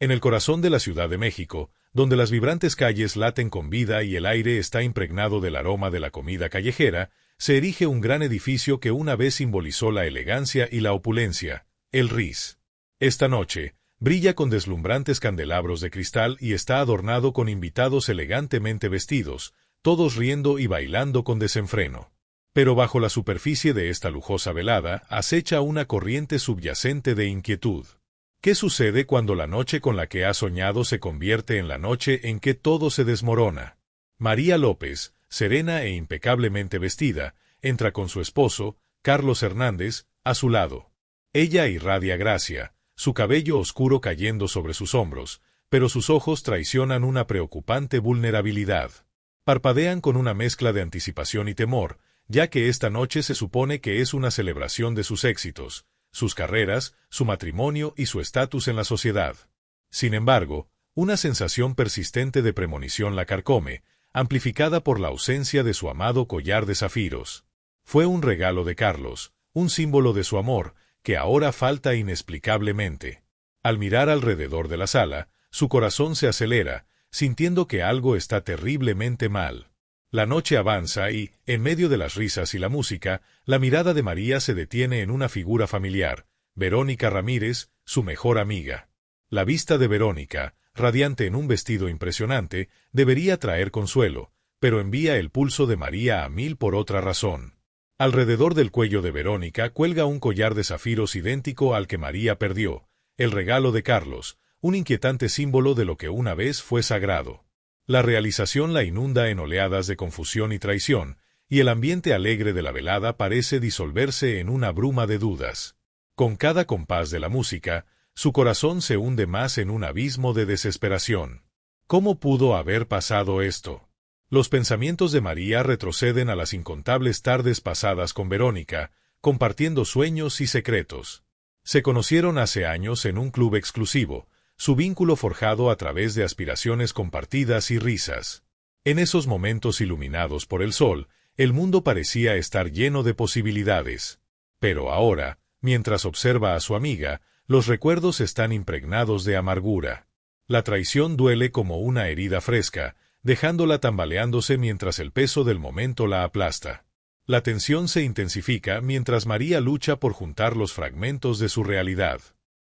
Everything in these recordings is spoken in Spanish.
En el corazón de la Ciudad de México, donde las vibrantes calles laten con vida y el aire está impregnado del aroma de la comida callejera, se erige un gran edificio que una vez simbolizó la elegancia y la opulencia, el RIS. Esta noche, brilla con deslumbrantes candelabros de cristal y está adornado con invitados elegantemente vestidos, todos riendo y bailando con desenfreno. Pero bajo la superficie de esta lujosa velada acecha una corriente subyacente de inquietud. ¿Qué sucede cuando la noche con la que has soñado se convierte en la noche en que todo se desmorona? María López, serena e impecablemente vestida, entra con su esposo, Carlos Hernández, a su lado. Ella irradia gracia, su cabello oscuro cayendo sobre sus hombros, pero sus ojos traicionan una preocupante vulnerabilidad. Parpadean con una mezcla de anticipación y temor, ya que esta noche se supone que es una celebración de sus éxitos, sus carreras, su matrimonio y su estatus en la sociedad. Sin embargo, una sensación persistente de premonición la carcome, amplificada por la ausencia de su amado collar de zafiros. Fue un regalo de Carlos, un símbolo de su amor, que ahora falta inexplicablemente. Al mirar alrededor de la sala, su corazón se acelera, sintiendo que algo está terriblemente mal. La noche avanza y, en medio de las risas y la música, la mirada de María se detiene en una figura familiar, Verónica Ramírez, su mejor amiga. La vista de Verónica, radiante en un vestido impresionante, debería traer consuelo, pero envía el pulso de María a mil por otra razón. Alrededor del cuello de Verónica cuelga un collar de zafiros idéntico al que María perdió, el regalo de Carlos, un inquietante símbolo de lo que una vez fue sagrado. La realización la inunda en oleadas de confusión y traición, y el ambiente alegre de la velada parece disolverse en una bruma de dudas. Con cada compás de la música, su corazón se hunde más en un abismo de desesperación. ¿Cómo pudo haber pasado esto? Los pensamientos de María retroceden a las incontables tardes pasadas con Verónica, compartiendo sueños y secretos. Se conocieron hace años en un club exclusivo, su vínculo forjado a través de aspiraciones compartidas y risas. En esos momentos iluminados por el sol, el mundo parecía estar lleno de posibilidades. Pero ahora, mientras observa a su amiga, los recuerdos están impregnados de amargura. La traición duele como una herida fresca, dejándola tambaleándose mientras el peso del momento la aplasta. La tensión se intensifica mientras María lucha por juntar los fragmentos de su realidad.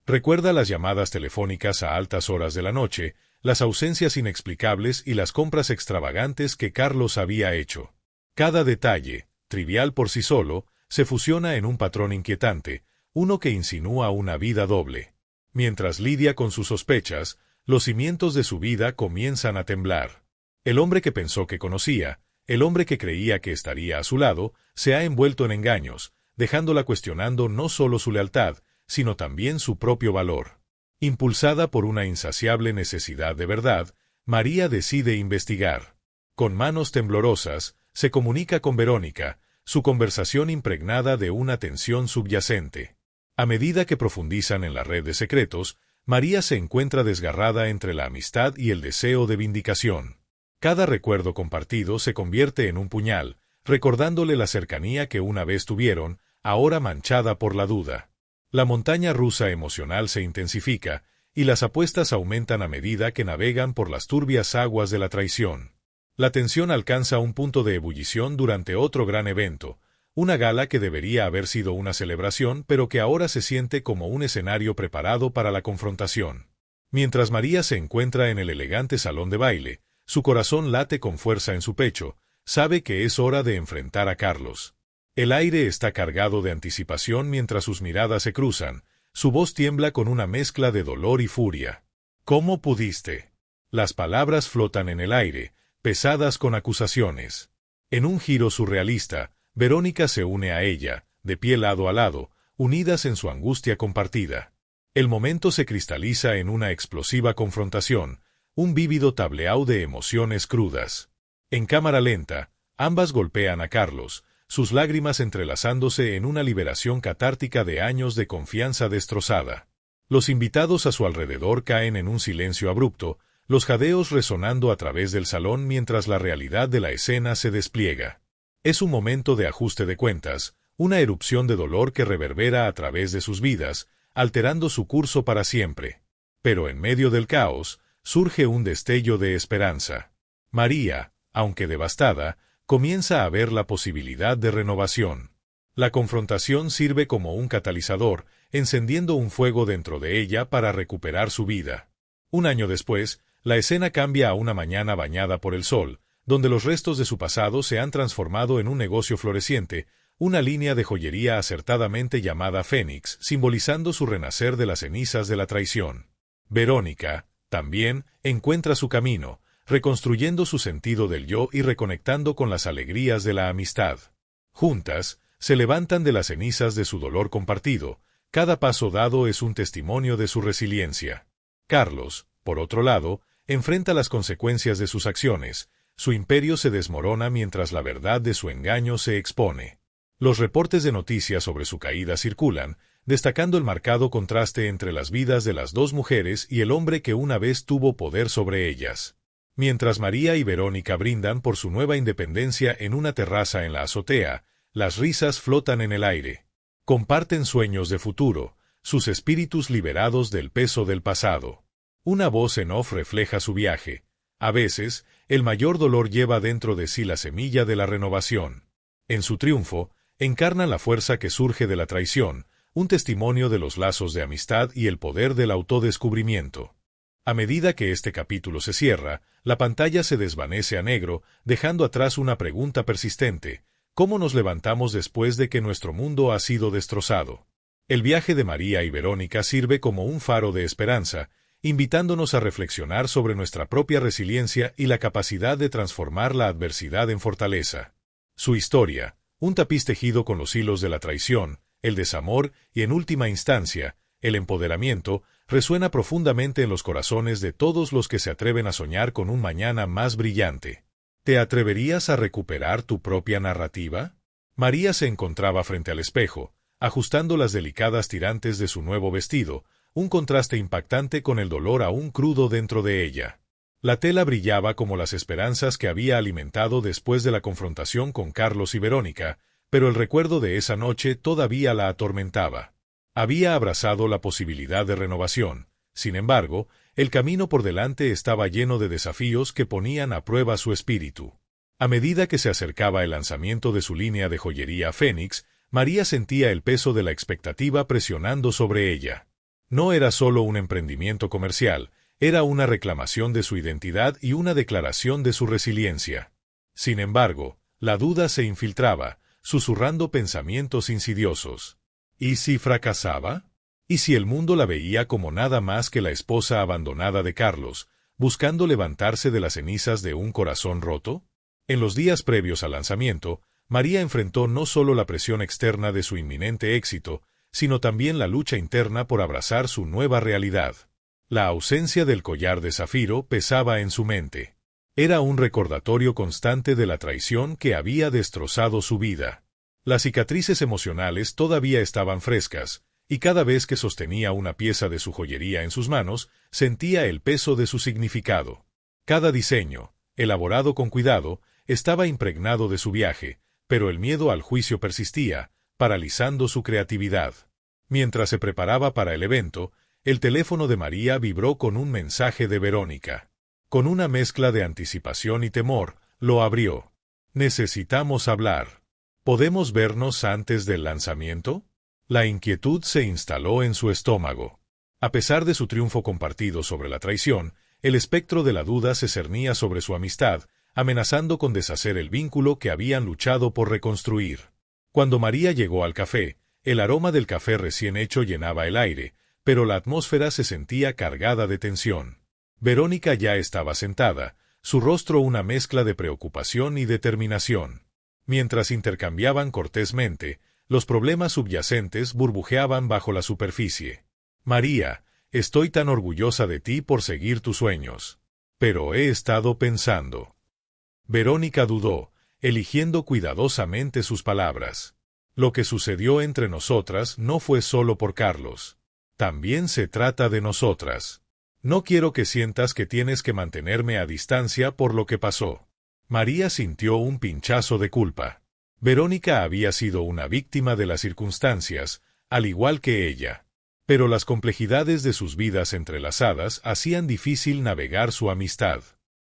Recuerda las llamadas telefónicas a altas horas de la noche, las ausencias inexplicables y las compras extravagantes que Carlos había hecho. Cada detalle, trivial por sí solo, se fusiona en un patrón inquietante, uno que insinúa una vida doble. Mientras lidia con sus sospechas, los cimientos de su vida comienzan a temblar. El hombre que pensó que conocía, el hombre que creía que estaría a su lado, se ha envuelto en engaños, dejándola cuestionando no solo su lealtad, sino también su propio valor. Impulsada por una insaciable necesidad de verdad, María decide investigar. Con manos temblorosas, se comunica con Verónica, su conversación impregnada de una tensión subyacente. A medida que profundizan en la red de secretos, María se encuentra desgarrada entre la amistad y el deseo de vindicación. Cada recuerdo compartido se convierte en un puñal, recordándole la cercanía que una vez tuvieron, ahora manchada por la duda. La montaña rusa emocional se intensifica, y las apuestas aumentan a medida que navegan por las turbias aguas de la traición. La tensión alcanza un punto de ebullición durante otro gran evento, una gala que debería haber sido una celebración pero que ahora se siente como un escenario preparado para la confrontación. Mientras María se encuentra en el elegante salón de baile, su corazón late con fuerza en su pecho, sabe que es hora de enfrentar a Carlos. El aire está cargado de anticipación mientras sus miradas se cruzan, su voz tiembla con una mezcla de dolor y furia. ¿Cómo pudiste? Las palabras flotan en el aire, pesadas con acusaciones. En un giro surrealista, Verónica se une a ella, de pie lado a lado, unidas en su angustia compartida. El momento se cristaliza en una explosiva confrontación, un vívido tableau de emociones crudas. En cámara lenta, ambas golpean a Carlos, sus lágrimas entrelazándose en una liberación catártica de años de confianza destrozada. Los invitados a su alrededor caen en un silencio abrupto, los jadeos resonando a través del salón mientras la realidad de la escena se despliega. Es un momento de ajuste de cuentas, una erupción de dolor que reverbera a través de sus vidas, alterando su curso para siempre. Pero en medio del caos, surge un destello de esperanza. María, aunque devastada, comienza a ver la posibilidad de renovación. La confrontación sirve como un catalizador, encendiendo un fuego dentro de ella para recuperar su vida. Un año después, la escena cambia a una mañana bañada por el sol, donde los restos de su pasado se han transformado en un negocio floreciente, una línea de joyería acertadamente llamada Fénix, simbolizando su renacer de las cenizas de la traición. Verónica, también, encuentra su camino, reconstruyendo su sentido del yo y reconectando con las alegrías de la amistad. Juntas, se levantan de las cenizas de su dolor compartido. Cada paso dado es un testimonio de su resiliencia. Carlos, por otro lado, enfrenta las consecuencias de sus acciones. Su imperio se desmorona mientras la verdad de su engaño se expone. Los reportes de noticias sobre su caída circulan, destacando el marcado contraste entre las vidas de las dos mujeres y el hombre que una vez tuvo poder sobre ellas. Mientras María y Verónica brindan por su nueva independencia en una terraza en la azotea, las risas flotan en el aire. Comparten sueños de futuro, sus espíritus liberados del peso del pasado. Una voz en off refleja su viaje. A veces, el mayor dolor lleva dentro de sí la semilla de la renovación. En su triunfo, encarnan la fuerza que surge de la traición, un testimonio de los lazos de amistad y el poder del autodescubrimiento. A medida que este capítulo se cierra, la pantalla se desvanece a negro, dejando atrás una pregunta persistente: ¿cómo nos levantamos después de que nuestro mundo ha sido destrozado? El viaje de María y Verónica sirve como un faro de esperanza, invitándonos a reflexionar sobre nuestra propia resiliencia y la capacidad de transformar la adversidad en fortaleza. Su historia, un tapiz tejido con los hilos de la traición, el desamor y, en última instancia, el empoderamiento, resuena profundamente en los corazones de todos los que se atreven a soñar con un mañana más brillante. ¿Te atreverías a recuperar tu propia narrativa? María se encontraba frente al espejo, ajustando las delicadas tirantes de su nuevo vestido, un contraste impactante con el dolor aún crudo dentro de ella. La tela brillaba como las esperanzas que había alimentado después de la confrontación con Carlos y Verónica, pero el recuerdo de esa noche todavía la atormentaba. Había abrazado la posibilidad de renovación. Sin embargo, el camino por delante estaba lleno de desafíos que ponían a prueba su espíritu. A medida que se acercaba el lanzamiento de su línea de joyería Fénix, María sentía el peso de la expectativa presionando sobre ella. No era solo un emprendimiento comercial, era una reclamación de su identidad y una declaración de su resiliencia. Sin embargo, la duda se infiltraba, susurrando pensamientos insidiosos. ¿Y si fracasaba? ¿Y si el mundo la veía como nada más que la esposa abandonada de Carlos, buscando levantarse de las cenizas de un corazón roto? En los días previos al lanzamiento, María enfrentó no solo la presión externa de su inminente éxito, sino también la lucha interna por abrazar su nueva realidad. La ausencia del collar de zafiro pesaba en su mente. Era un recordatorio constante de la traición que había destrozado su vida. Las cicatrices emocionales todavía estaban frescas, y cada vez que sostenía una pieza de su joyería en sus manos, sentía el peso de su significado. Cada diseño, elaborado con cuidado, estaba impregnado de su viaje, pero el miedo al juicio persistía, paralizando su creatividad. Mientras se preparaba para el evento, el teléfono de María vibró con un mensaje de Verónica. Con una mezcla de anticipación y temor, lo abrió. «Necesitamos hablar. ¿Podemos vernos antes del lanzamiento?» La inquietud se instaló en su estómago. A pesar de su triunfo compartido sobre la traición, el espectro de la duda se cernía sobre su amistad, amenazando con deshacer el vínculo que habían luchado por reconstruir. Cuando María llegó al café, el aroma del café recién hecho llenaba el aire, pero la atmósfera se sentía cargada de tensión. Verónica ya estaba sentada, su rostro una mezcla de preocupación y determinación. Mientras intercambiaban cortésmente, los problemas subyacentes burbujeaban bajo la superficie. «María, estoy tan orgullosa de ti por seguir tus sueños. Pero he estado pensando». Verónica dudó, eligiendo cuidadosamente sus palabras. Lo que sucedió entre nosotras no fue solo por Carlos. También se trata de nosotras. No quiero que sientas que tienes que mantenerme a distancia por lo que pasó. María sintió un pinchazo de culpa. Verónica había sido una víctima de las circunstancias, al igual que ella. Pero las complejidades de sus vidas entrelazadas hacían difícil navegar su amistad.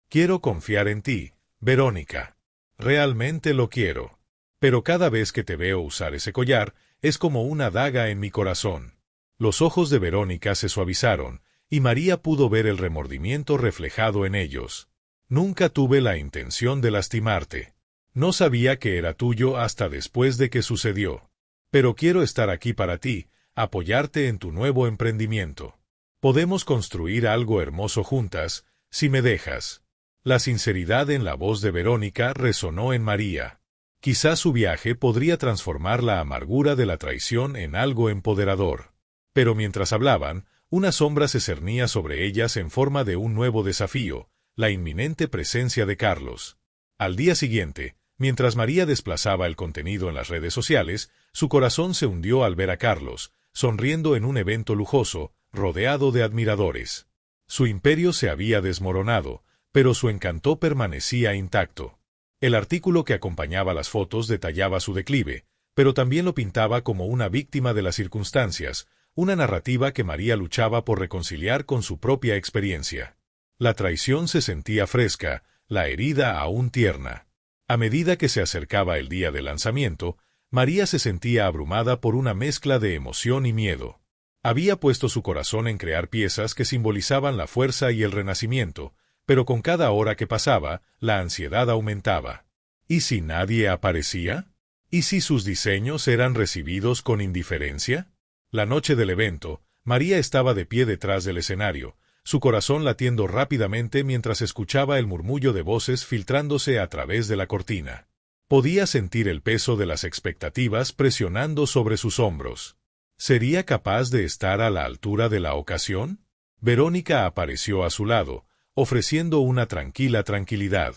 Quiero confiar en ti, Verónica. Realmente lo quiero. Pero cada vez que te veo usar ese collar, es como una daga en mi corazón. Los ojos de Verónica se suavizaron, y María pudo ver el remordimiento reflejado en ellos. Nunca tuve la intención de lastimarte. No sabía que era tuyo hasta después de que sucedió. Pero quiero estar aquí para ti, apoyarte en tu nuevo emprendimiento. Podemos construir algo hermoso juntas, si me dejas. La sinceridad en la voz de Verónica resonó en María. Quizás su viaje podría transformar la amargura de la traición en algo empoderador. Pero mientras hablaban, una sombra se cernía sobre ellas en forma de un nuevo desafío, la inminente presencia de Carlos. Al día siguiente, mientras María desplazaba el contenido en las redes sociales, su corazón se hundió al ver a Carlos, sonriendo en un evento lujoso, rodeado de admiradores. Su imperio se había desmoronado, pero su encanto permanecía intacto. El artículo que acompañaba las fotos detallaba su declive, pero también lo pintaba como una víctima de las circunstancias, una narrativa que María luchaba por reconciliar con su propia experiencia. La traición se sentía fresca, la herida aún tierna. A medida que se acercaba el día del lanzamiento, María se sentía abrumada por una mezcla de emoción y miedo. Había puesto su corazón en crear piezas que simbolizaban la fuerza y el renacimiento, pero con cada hora que pasaba, la ansiedad aumentaba. ¿Y si nadie aparecía? ¿Y si sus diseños eran recibidos con indiferencia? La noche del evento, María estaba de pie detrás del escenario, su corazón latiendo rápidamente mientras escuchaba el murmullo de voces filtrándose a través de la cortina. Podía sentir el peso de las expectativas presionando sobre sus hombros. ¿Sería capaz de estar a la altura de la ocasión? Verónica apareció a su lado, ofreciendo una tranquila tranquilidad.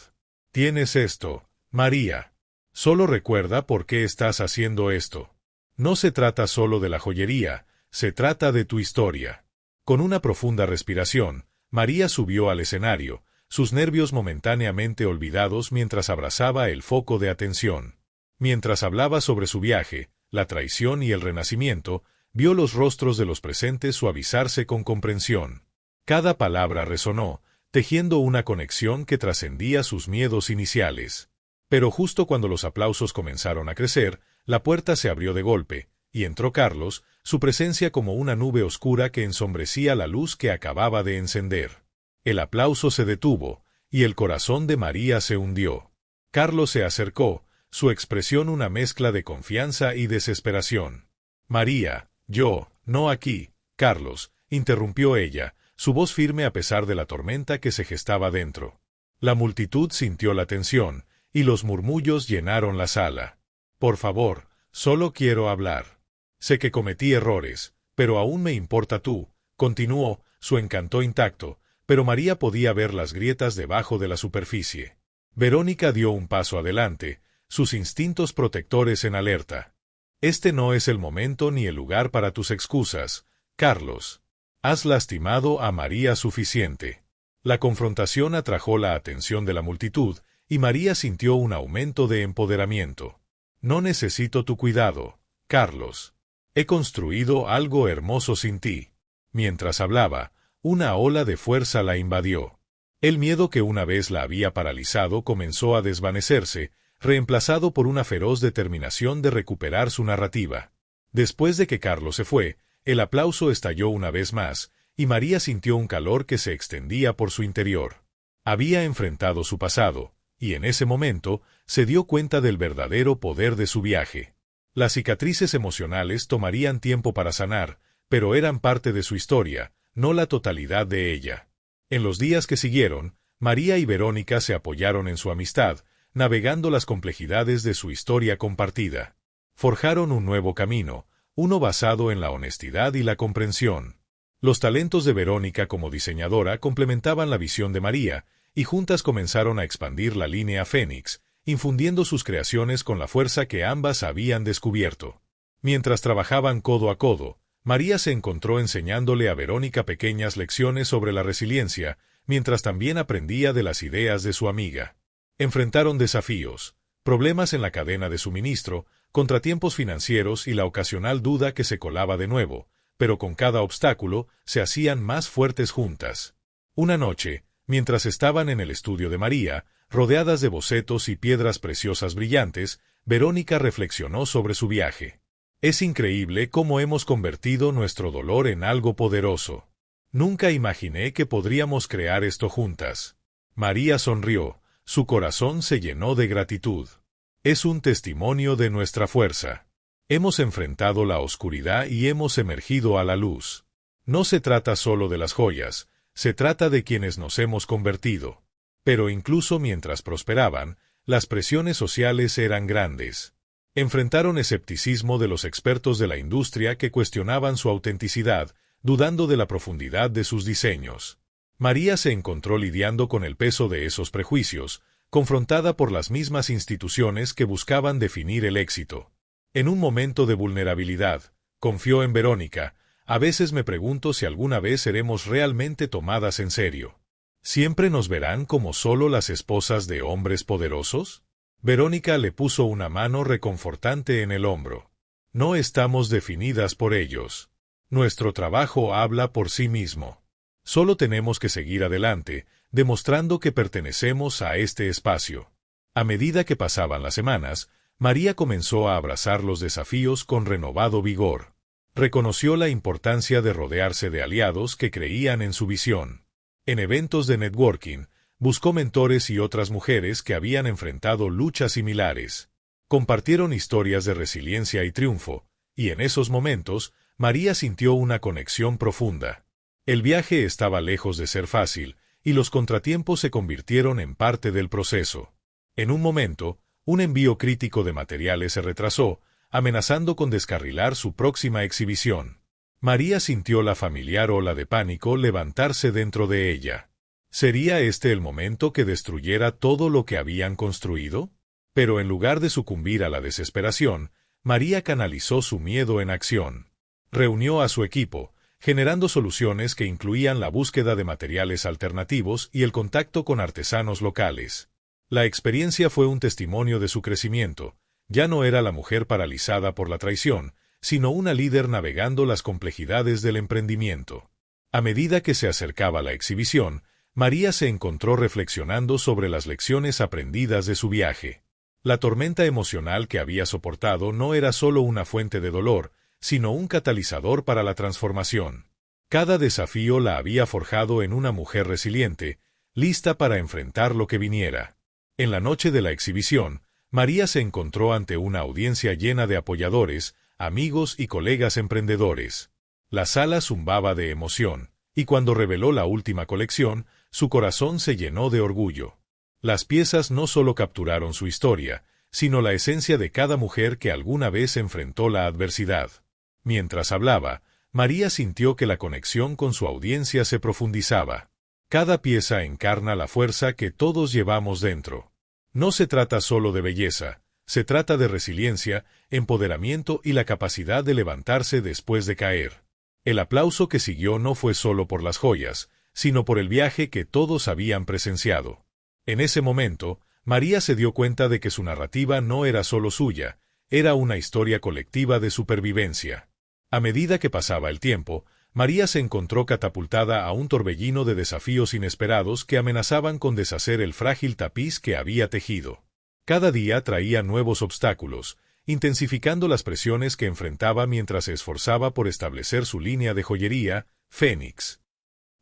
Tienes esto, María. Solo recuerda por qué estás haciendo esto. No se trata solo de la joyería, se trata de tu historia. Con una profunda respiración, María subió al escenario, sus nervios momentáneamente olvidados mientras abrazaba el foco de atención. Mientras hablaba sobre su viaje, la traición y el renacimiento, vio los rostros de los presentes suavizarse con comprensión. Cada palabra resonó, tejiendo una conexión que trascendía sus miedos iniciales. Pero justo cuando los aplausos comenzaron a crecer, la puerta se abrió de golpe, y entró Carlos, su presencia como una nube oscura que ensombrecía la luz que acababa de encender. El aplauso se detuvo, y el corazón de María se hundió. Carlos se acercó, su expresión una mezcla de confianza y desesperación. María, no aquí, Carlos, interrumpió ella, su voz firme a pesar de la tormenta que se gestaba dentro. La multitud sintió la tensión, y los murmullos llenaron la sala. Por favor, solo quiero hablar. Sé que cometí errores, pero aún me importa tú, continuó, su encanto intacto, pero María podía ver las grietas debajo de la superficie. Verónica dio un paso adelante, sus instintos protectores en alerta. Este no es el momento ni el lugar para tus excusas, Carlos. Has lastimado a María suficiente. La confrontación atrajo la atención de la multitud, y María sintió un aumento de empoderamiento. No necesito tu cuidado, Carlos. He construido algo hermoso sin ti. Mientras hablaba, una ola de fuerza la invadió. El miedo que una vez la había paralizado comenzó a desvanecerse, reemplazado por una feroz determinación de recuperar su narrativa. Después de que Carlos se fue, el aplauso estalló una vez más, y María sintió un calor que se extendía por su interior. Había enfrentado su pasado, y en ese momento se dio cuenta del verdadero poder de su viaje. Las cicatrices emocionales tomarían tiempo para sanar, pero eran parte de su historia, no la totalidad de ella. En los días que siguieron, María y Verónica se apoyaron en su amistad, navegando las complejidades de su historia compartida. Forjaron un nuevo camino, uno basado en la honestidad y la comprensión. Los talentos de Verónica como diseñadora complementaban la visión de María, y juntas comenzaron a expandir la línea Fénix, infundiendo sus creaciones con la fuerza que ambas habían descubierto. Mientras trabajaban codo a codo, María se encontró enseñándole a Verónica pequeñas lecciones sobre la resiliencia, mientras también aprendía de las ideas de su amiga. Enfrentaron desafíos, problemas en la cadena de suministro, contratiempos financieros y la ocasional duda que se colaba de nuevo, pero con cada obstáculo se hacían más fuertes juntas. Una noche, mientras estaban en el estudio de María, rodeadas de bocetos y piedras preciosas brillantes, Verónica reflexionó sobre su viaje. Es increíble cómo hemos convertido nuestro dolor en algo poderoso. Nunca imaginé que podríamos crear esto juntas. María sonrió, su corazón se llenó de gratitud. Es un testimonio de nuestra fuerza. Hemos enfrentado la oscuridad y hemos emergido a la luz. No se trata solo de las joyas, se trata de quienes nos hemos convertido. Pero incluso mientras prosperaban, las presiones sociales eran grandes. Enfrentaron escepticismo de los expertos de la industria que cuestionaban su autenticidad, dudando de la profundidad de sus diseños. María se encontró lidiando con el peso de esos prejuicios, confrontada por las mismas instituciones que buscaban definir el éxito. En un momento de vulnerabilidad, confió en Verónica. A veces me pregunto si alguna vez seremos realmente tomadas en serio. ¿Siempre nos verán como solo las esposas de hombres poderosos? Verónica le puso una mano reconfortante en el hombro. No estamos definidas por ellos. Nuestro trabajo habla por sí mismo. Solo tenemos que seguir adelante, demostrando que pertenecemos a este espacio. A medida que pasaban las semanas, María comenzó a abrazar los desafíos con renovado vigor. Reconoció la importancia de rodearse de aliados que creían en su visión. En eventos de networking, buscó mentores y otras mujeres que habían enfrentado luchas similares. Compartieron historias de resiliencia y triunfo, y en esos momentos, María sintió una conexión profunda. El viaje estaba lejos de ser fácil, y los contratiempos se convirtieron en parte del proceso. En un momento, un envío crítico de materiales se retrasó, amenazando con descarrilar su próxima exhibición. María sintió la familiar ola de pánico levantarse dentro de ella. ¿Sería este el momento que destruyera todo lo que habían construido? Pero en lugar de sucumbir a la desesperación, María canalizó su miedo en acción. Reunió a su equipo, generando soluciones que incluían la búsqueda de materiales alternativos y el contacto con artesanos locales. La experiencia fue un testimonio de su crecimiento. Ya no era la mujer paralizada por la traición, sino una líder navegando las complejidades del emprendimiento. A medida que se acercaba la exhibición, María se encontró reflexionando sobre las lecciones aprendidas de su viaje. La tormenta emocional que había soportado no era solo una fuente de dolor, sino un catalizador para la transformación. Cada desafío la había forjado en una mujer resiliente, lista para enfrentar lo que viniera. En la noche de la exhibición, María se encontró ante una audiencia llena de apoyadores, amigos y colegas emprendedores. La sala zumbaba de emoción, y cuando reveló la última colección, su corazón se llenó de orgullo. Las piezas no solo capturaron su historia, sino la esencia de cada mujer que alguna vez enfrentó la adversidad. Mientras hablaba, María sintió que la conexión con su audiencia se profundizaba. Cada pieza encarna la fuerza que todos llevamos dentro. No se trata solo de belleza, se trata de resiliencia, empoderamiento y la capacidad de levantarse después de caer. El aplauso que siguió no fue solo por las joyas, sino por el viaje que todos habían presenciado. En ese momento, María se dio cuenta de que su narrativa no era solo suya, era una historia colectiva de supervivencia. A medida que pasaba el tiempo, María se encontró catapultada a un torbellino de desafíos inesperados que amenazaban con deshacer el frágil tapiz que había tejido. Cada día traía nuevos obstáculos, intensificando las presiones que enfrentaba mientras se esforzaba por establecer su línea de joyería, Fénix.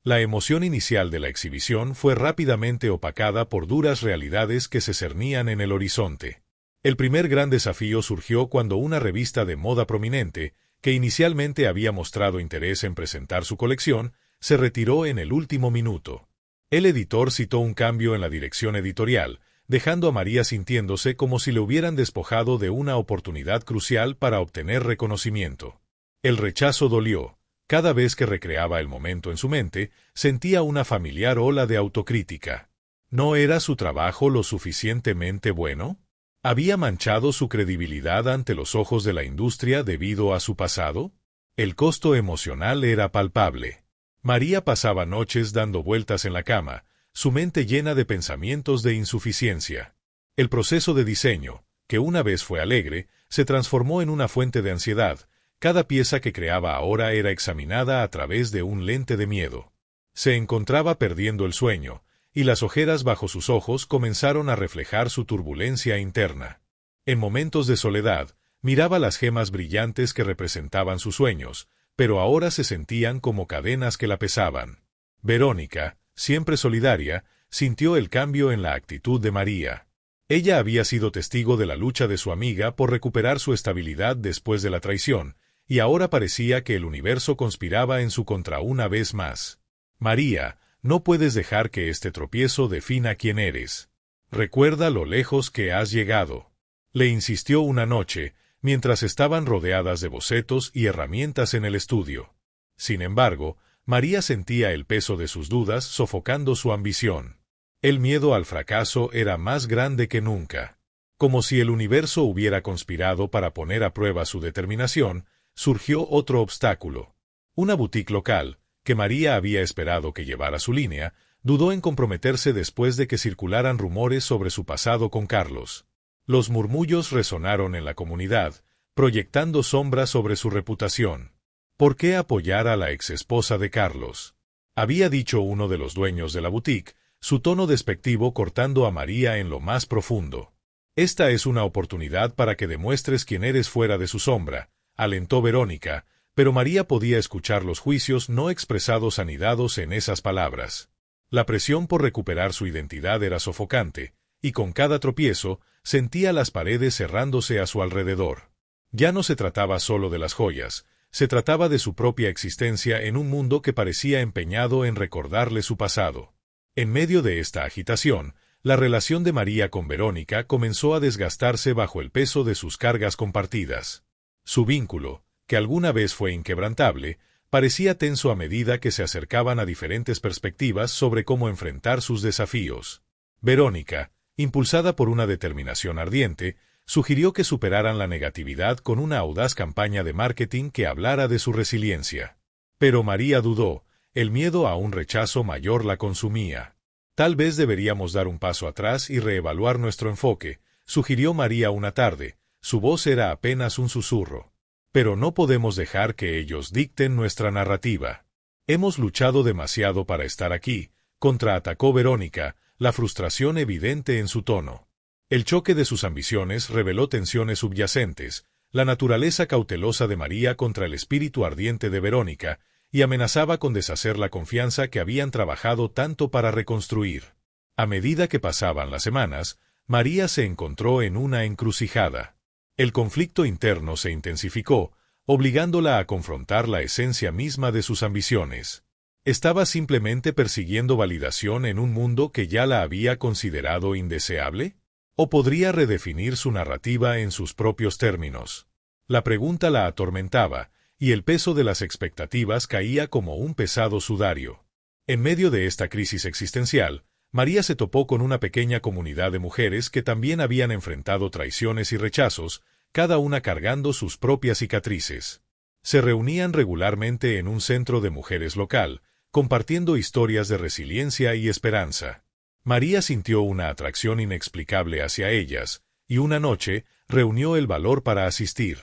La emoción inicial de la exhibición fue rápidamente opacada por duras realidades que se cernían en el horizonte. El primer gran desafío surgió cuando una revista de moda prominente, que inicialmente había mostrado interés en presentar su colección, se retiró en el último minuto. El editor citó un cambio en la dirección editorial, dejando a María sintiéndose como si le hubieran despojado de una oportunidad crucial para obtener reconocimiento. El rechazo dolió. Cada vez que recreaba el momento en su mente, sentía una familiar ola de autocrítica. ¿No era su trabajo lo suficientemente bueno? ¿Había manchado su credibilidad ante los ojos de la industria debido a su pasado? El costo emocional era palpable. María pasaba noches dando vueltas en la cama, su mente llena de pensamientos de insuficiencia. El proceso de diseño, que una vez fue alegre, se transformó en una fuente de ansiedad, Cada pieza que creaba ahora era examinada a través de un lente de miedo. Se encontraba perdiendo el sueño, y las ojeras bajo sus ojos comenzaron a reflejar su turbulencia interna. En momentos de soledad, miraba las gemas brillantes que representaban sus sueños, pero ahora se sentían como cadenas que la pesaban. Verónica, siempre solidaria, sintió el cambio en la actitud de María. Ella había sido testigo de la lucha de su amiga por recuperar su estabilidad después de la traición, y ahora parecía que el universo conspiraba en su contra una vez más. María, no puedes dejar que este tropiezo defina quién eres. Recuerda lo lejos que has llegado. Le insistió una noche, mientras estaban rodeadas de bocetos y herramientas en el estudio. Sin embargo, María sentía el peso de sus dudas sofocando su ambición. El miedo al fracaso era más grande que nunca. Como si el universo hubiera conspirado para poner a prueba su determinación, surgió otro obstáculo. Una boutique local, que María había esperado que llevara su línea, dudó en comprometerse después de que circularan rumores sobre su pasado con Carlos. Los murmullos resonaron en la comunidad, proyectando sombras sobre su reputación. ¿Por qué apoyar a la exesposa de Carlos? Había dicho uno de los dueños de la boutique, su tono despectivo cortando a María en lo más profundo. Esta es una oportunidad para que demuestres quién eres fuera de su sombra, alentó Verónica, pero María podía escuchar los juicios no expresados anidados en esas palabras. La presión por recuperar su identidad era sofocante, y con cada tropiezo, sentía las paredes cerrándose a su alrededor. Ya no se trataba solo de las joyas, se trataba de su propia existencia en un mundo que parecía empeñado en recordarle su pasado. En medio de esta agitación, la relación de María con Verónica comenzó a desgastarse bajo el peso de sus cargas compartidas. Su vínculo, que alguna vez fue inquebrantable, parecía tenso a medida que se acercaban a diferentes perspectivas sobre cómo enfrentar sus desafíos. Verónica, impulsada por una determinación ardiente, sugirió que superaran la negatividad con una audaz campaña de marketing que hablara de su resiliencia. Pero María dudó, el miedo a un rechazo mayor la consumía. Tal vez deberíamos dar un paso atrás y reevaluar nuestro enfoque, sugirió María una tarde, su voz era apenas un susurro. Pero no podemos dejar que ellos dicten nuestra narrativa. Hemos luchado demasiado para estar aquí, contraatacó Verónica, la frustración evidente en su tono. El choque de sus ambiciones reveló tensiones subyacentes, la naturaleza cautelosa de María contra el espíritu ardiente de Verónica, y amenazaba con deshacer la confianza que habían trabajado tanto para reconstruir. A medida que pasaban las semanas, María se encontró en una encrucijada. El conflicto interno se intensificó, obligándola a confrontar la esencia misma de sus ambiciones. ¿Estaba simplemente persiguiendo validación en un mundo que ya la había considerado indeseable? ¿O podría redefinir su narrativa en sus propios términos? La pregunta la atormentaba, y el peso de las expectativas caía como un pesado sudario. En medio de esta crisis existencial, María se topó con una pequeña comunidad de mujeres que también habían enfrentado traiciones y rechazos, cada una cargando sus propias cicatrices. Se reunían regularmente en un centro de mujeres local, compartiendo historias de resiliencia y esperanza. María sintió una atracción inexplicable hacia ellas, y una noche reunió el valor para asistir.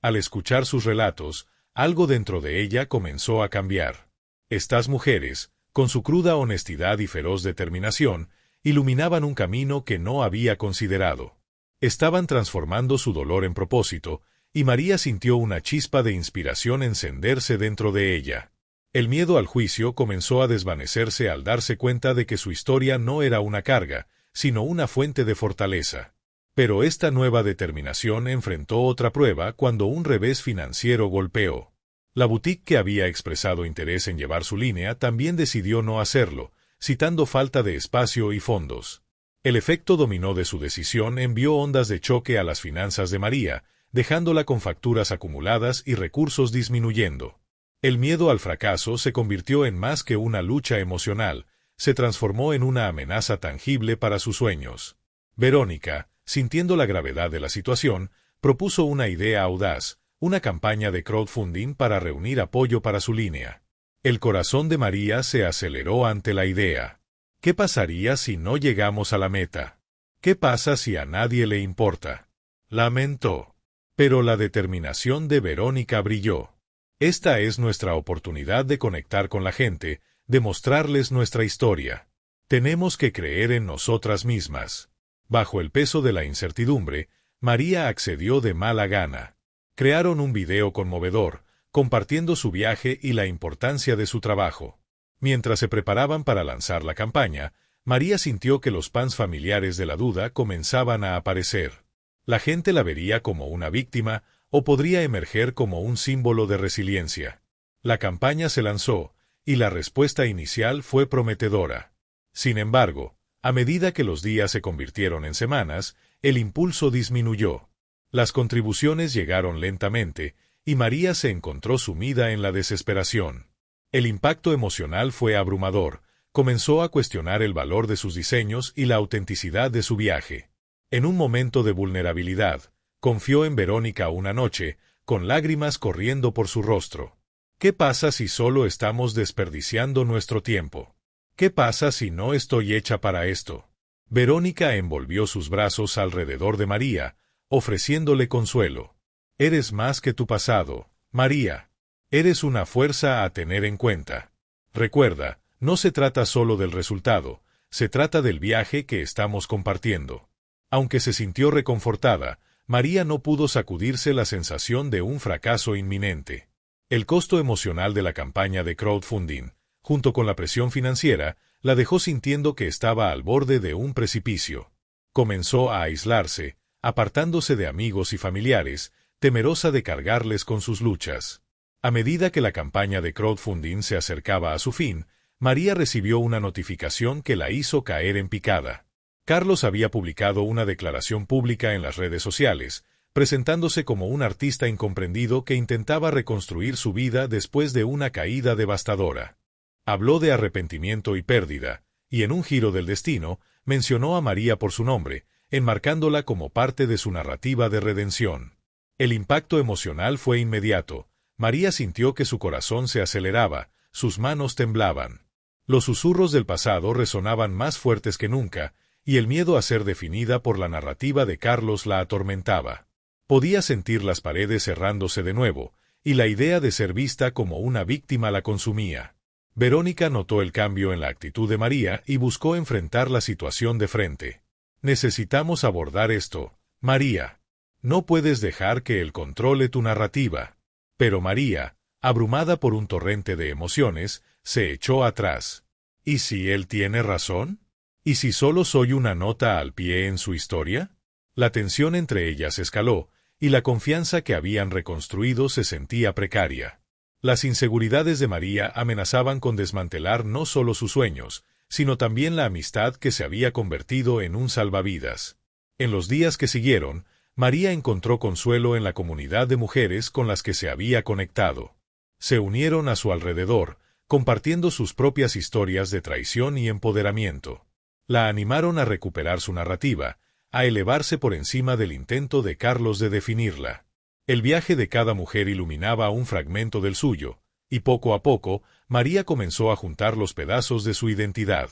Al escuchar sus relatos, algo dentro de ella comenzó a cambiar. Estas mujeres, con su cruda honestidad y feroz determinación, iluminaban un camino que no había considerado. Estaban transformando su dolor en propósito, y María sintió una chispa de inspiración encenderse dentro de ella. El miedo al juicio comenzó a desvanecerse al darse cuenta de que su historia no era una carga, sino una fuente de fortaleza. Pero esta nueva determinación enfrentó otra prueba cuando un revés financiero golpeó. La boutique que había expresado interés en llevar su línea también decidió no hacerlo, citando falta de espacio y fondos. El efecto dominó de su decisión envió ondas de choque a las finanzas de María, dejándola con facturas acumuladas y recursos disminuyendo. El miedo al fracaso se convirtió en más que una lucha emocional, se transformó en una amenaza tangible para sus sueños. Verónica, sintiendo la gravedad de la situación, propuso una idea audaz, una campaña de crowdfunding para reunir apoyo para su línea. El corazón de María se aceleró ante la idea. ¿Qué pasaría si no llegamos a la meta? ¿Qué pasa si a nadie le importa? Lamentó. Pero la determinación de Verónica brilló. Esta es nuestra oportunidad de conectar con la gente, de mostrarles nuestra historia. Tenemos que creer en nosotras mismas. Bajo el peso de la incertidumbre, María accedió de mala gana. Crearon un video conmovedor, compartiendo su viaje y la importancia de su trabajo. Mientras se preparaban para lanzar la campaña, María sintió que los fans familiares de la duda comenzaban a aparecer. La gente la vería como una víctima o podría emerger como un símbolo de resiliencia. La campaña se lanzó, y la respuesta inicial fue prometedora. Sin embargo, a medida que los días se convirtieron en semanas, el impulso disminuyó. Las contribuciones llegaron lentamente, y María se encontró sumida en la desesperación. El impacto emocional fue abrumador. Comenzó a cuestionar el valor de sus diseños y la autenticidad de su viaje. En un momento de vulnerabilidad, confió en Verónica una noche, con lágrimas corriendo por su rostro. ¿Qué pasa si solo estamos desperdiciando nuestro tiempo? ¿Qué pasa si no estoy hecha para esto? Verónica envolvió sus brazos alrededor de María, ofreciéndole consuelo. Eres más que tu pasado, María. Eres una fuerza a tener en cuenta. Recuerda, no se trata solo del resultado, se trata del viaje que estamos compartiendo. Aunque se sintió reconfortada, María no pudo sacudirse la sensación de un fracaso inminente. El costo emocional de la campaña de crowdfunding, junto con la presión financiera, la dejó sintiendo que estaba al borde de un precipicio. Comenzó a aislarse, apartándose de amigos y familiares, temerosa de cargarles con sus luchas. A medida que la campaña de crowdfunding se acercaba a su fin, María recibió una notificación que la hizo caer en picada. Carlos había publicado una declaración pública en las redes sociales, presentándose como un artista incomprendido que intentaba reconstruir su vida después de una caída devastadora. Habló de arrepentimiento y pérdida, y en un giro del destino, mencionó a María por su nombre, enmarcándola como parte de su narrativa de redención. El impacto emocional fue inmediato. María sintió que su corazón se aceleraba, sus manos temblaban. Los susurros del pasado resonaban más fuertes que nunca, y el miedo a ser definida por la narrativa de Carlos la atormentaba. Podía sentir las paredes cerrándose de nuevo, y la idea de ser vista como una víctima la consumía. Verónica notó el cambio en la actitud de María y buscó enfrentar la situación de frente. Necesitamos abordar esto, María. No puedes dejar que él controle tu narrativa. Pero María, abrumada por un torrente de emociones, se echó atrás. ¿Y si él tiene razón? ¿Y si solo soy una nota al pie en su historia? La tensión entre ellas escaló, y la confianza que habían reconstruido se sentía precaria. Las inseguridades de María amenazaban con desmantelar no solo sus sueños, sino también la amistad que se había convertido en un salvavidas. En los días que siguieron, María encontró consuelo en la comunidad de mujeres con las que se había conectado. Se unieron a su alrededor, compartiendo sus propias historias de traición y empoderamiento. La animaron a recuperar su narrativa, a elevarse por encima del intento de Carlos de definirla. El viaje de cada mujer iluminaba un fragmento del suyo, y poco a poco, María comenzó a juntar los pedazos de su identidad.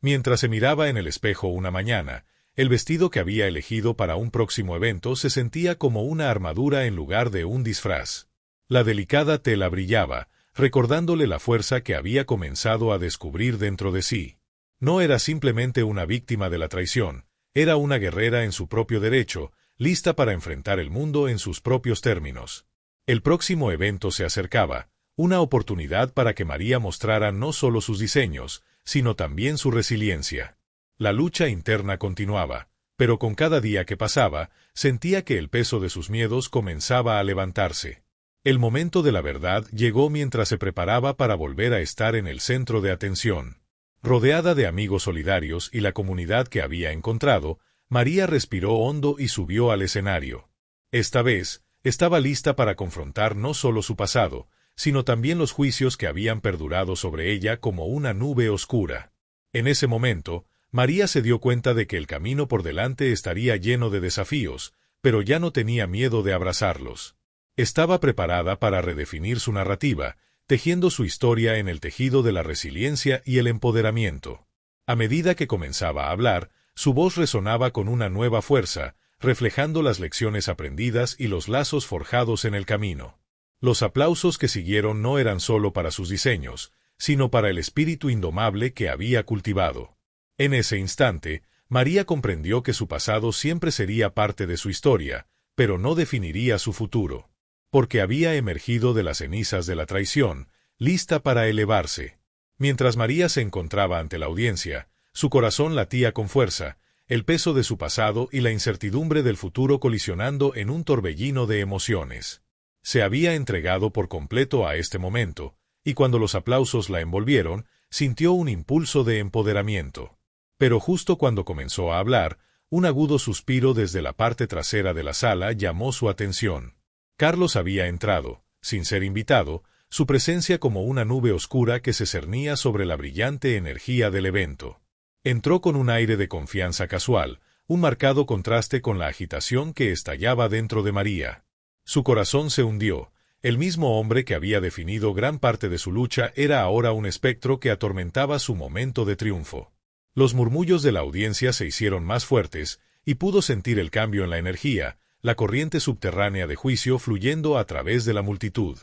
Mientras se miraba en el espejo una mañana, el vestido que había elegido para un próximo evento se sentía como una armadura en lugar de un disfraz. La delicada tela brillaba, recordándole la fuerza que había comenzado a descubrir dentro de sí. No era simplemente una víctima de la traición, era una guerrera en su propio derecho, lista para enfrentar el mundo en sus propios términos. El próximo evento se acercaba, una oportunidad para que María mostrara no solo sus diseños, sino también su resiliencia. La lucha interna continuaba, pero con cada día que pasaba, sentía que el peso de sus miedos comenzaba a levantarse. El momento de la verdad llegó mientras se preparaba para volver a estar en el centro de atención. Rodeada de amigos solidarios y la comunidad que había encontrado, María respiró hondo y subió al escenario. Esta vez, estaba lista para confrontar no solo su pasado, sino también los juicios que habían perdurado sobre ella como una nube oscura. En ese momento, María se dio cuenta de que el camino por delante estaría lleno de desafíos, pero ya no tenía miedo de abrazarlos. Estaba preparada para redefinir su narrativa, tejiendo su historia en el tejido de la resiliencia y el empoderamiento. A medida que comenzaba a hablar, su voz resonaba con una nueva fuerza, reflejando las lecciones aprendidas y los lazos forjados en el camino. Los aplausos que siguieron no eran solo para sus diseños, sino para el espíritu indomable que había cultivado. En ese instante, María comprendió que su pasado siempre sería parte de su historia, pero no definiría su futuro, porque había emergido de las cenizas de la traición, lista para elevarse. Mientras María se encontraba ante la audiencia, su corazón latía con fuerza, el peso de su pasado y la incertidumbre del futuro colisionando en un torbellino de emociones. Se había entregado por completo a este momento, y cuando los aplausos la envolvieron, sintió un impulso de empoderamiento. Pero justo cuando comenzó a hablar, un agudo suspiro desde la parte trasera de la sala llamó su atención. Carlos había entrado, sin ser invitado, su presencia como una nube oscura que se cernía sobre la brillante energía del evento. Entró con un aire de confianza casual, un marcado contraste con la agitación que estallaba dentro de María. Su corazón se hundió. El mismo hombre que había definido gran parte de su lucha era ahora un espectro que atormentaba su momento de triunfo. Los murmullos de la audiencia se hicieron más fuertes, y pudo sentir el cambio en la energía, la corriente subterránea de juicio fluyendo a través de la multitud.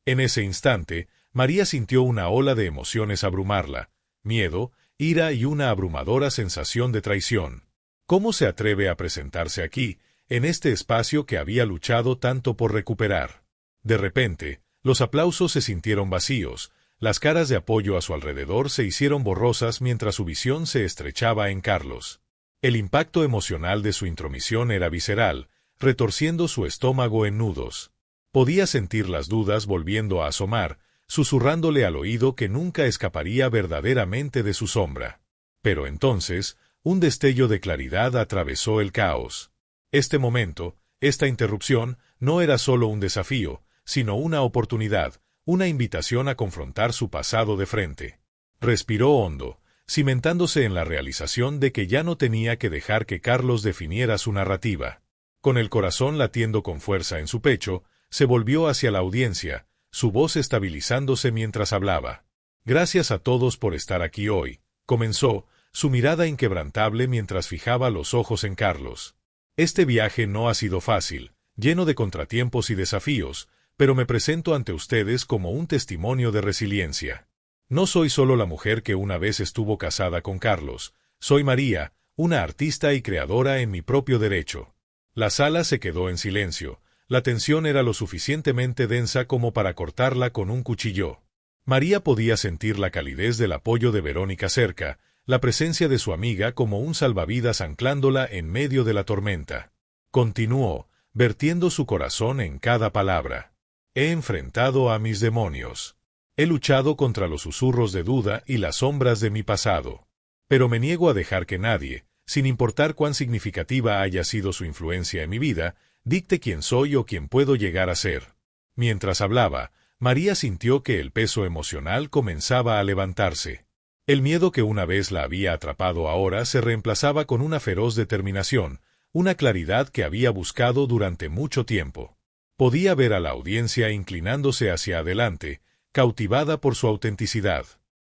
En ese instante, María sintió una ola de emociones abrumarla, miedo, ira y una abrumadora sensación de traición. ¿Cómo se atreve a presentarse aquí, en este espacio que había luchado tanto por recuperar? De repente, los aplausos se sintieron vacíos, las caras de apoyo a su alrededor se hicieron borrosas mientras su visión se estrechaba en Carlos. El impacto emocional de su intromisión era visceral, retorciendo su estómago en nudos. Podía sentir las dudas volviendo a asomar, susurrándole al oído que nunca escaparía verdaderamente de su sombra. Pero entonces, un destello de claridad atravesó el caos. Este momento, esta interrupción, no era solo un desafío, sino una oportunidad, una invitación a confrontar su pasado de frente. Respiró hondo, cimentándose en la realización de que ya no tenía que dejar que Carlos definiera su narrativa. Con el corazón latiendo con fuerza en su pecho, se volvió hacia la audiencia, su voz estabilizándose mientras hablaba. «Gracias a todos por estar aquí hoy», comenzó, su mirada inquebrantable mientras fijaba los ojos en Carlos. «Este viaje no ha sido fácil, lleno de contratiempos y desafíos, pero me presento ante ustedes como un testimonio de resiliencia. No soy solo la mujer que una vez estuvo casada con Carlos, soy María, una artista y creadora en mi propio derecho». La sala se quedó en silencio. La tensión era lo suficientemente densa como para cortarla con un cuchillo. María podía sentir la calidez del apoyo de Verónica cerca, la presencia de su amiga como un salvavidas anclándola en medio de la tormenta. Continuó, vertiendo su corazón en cada palabra. «He enfrentado a mis demonios. He luchado contra los susurros de duda y las sombras de mi pasado. Pero me niego a dejar que nadie, sin importar cuán significativa haya sido su influencia en mi vida, dicte quién soy o quién puedo llegar a ser». Mientras hablaba, María sintió que el peso emocional comenzaba a levantarse. El miedo que una vez la había atrapado ahora se reemplazaba con una feroz determinación, una claridad que había buscado durante mucho tiempo. Podía ver a la audiencia inclinándose hacia adelante, cautivada por su autenticidad.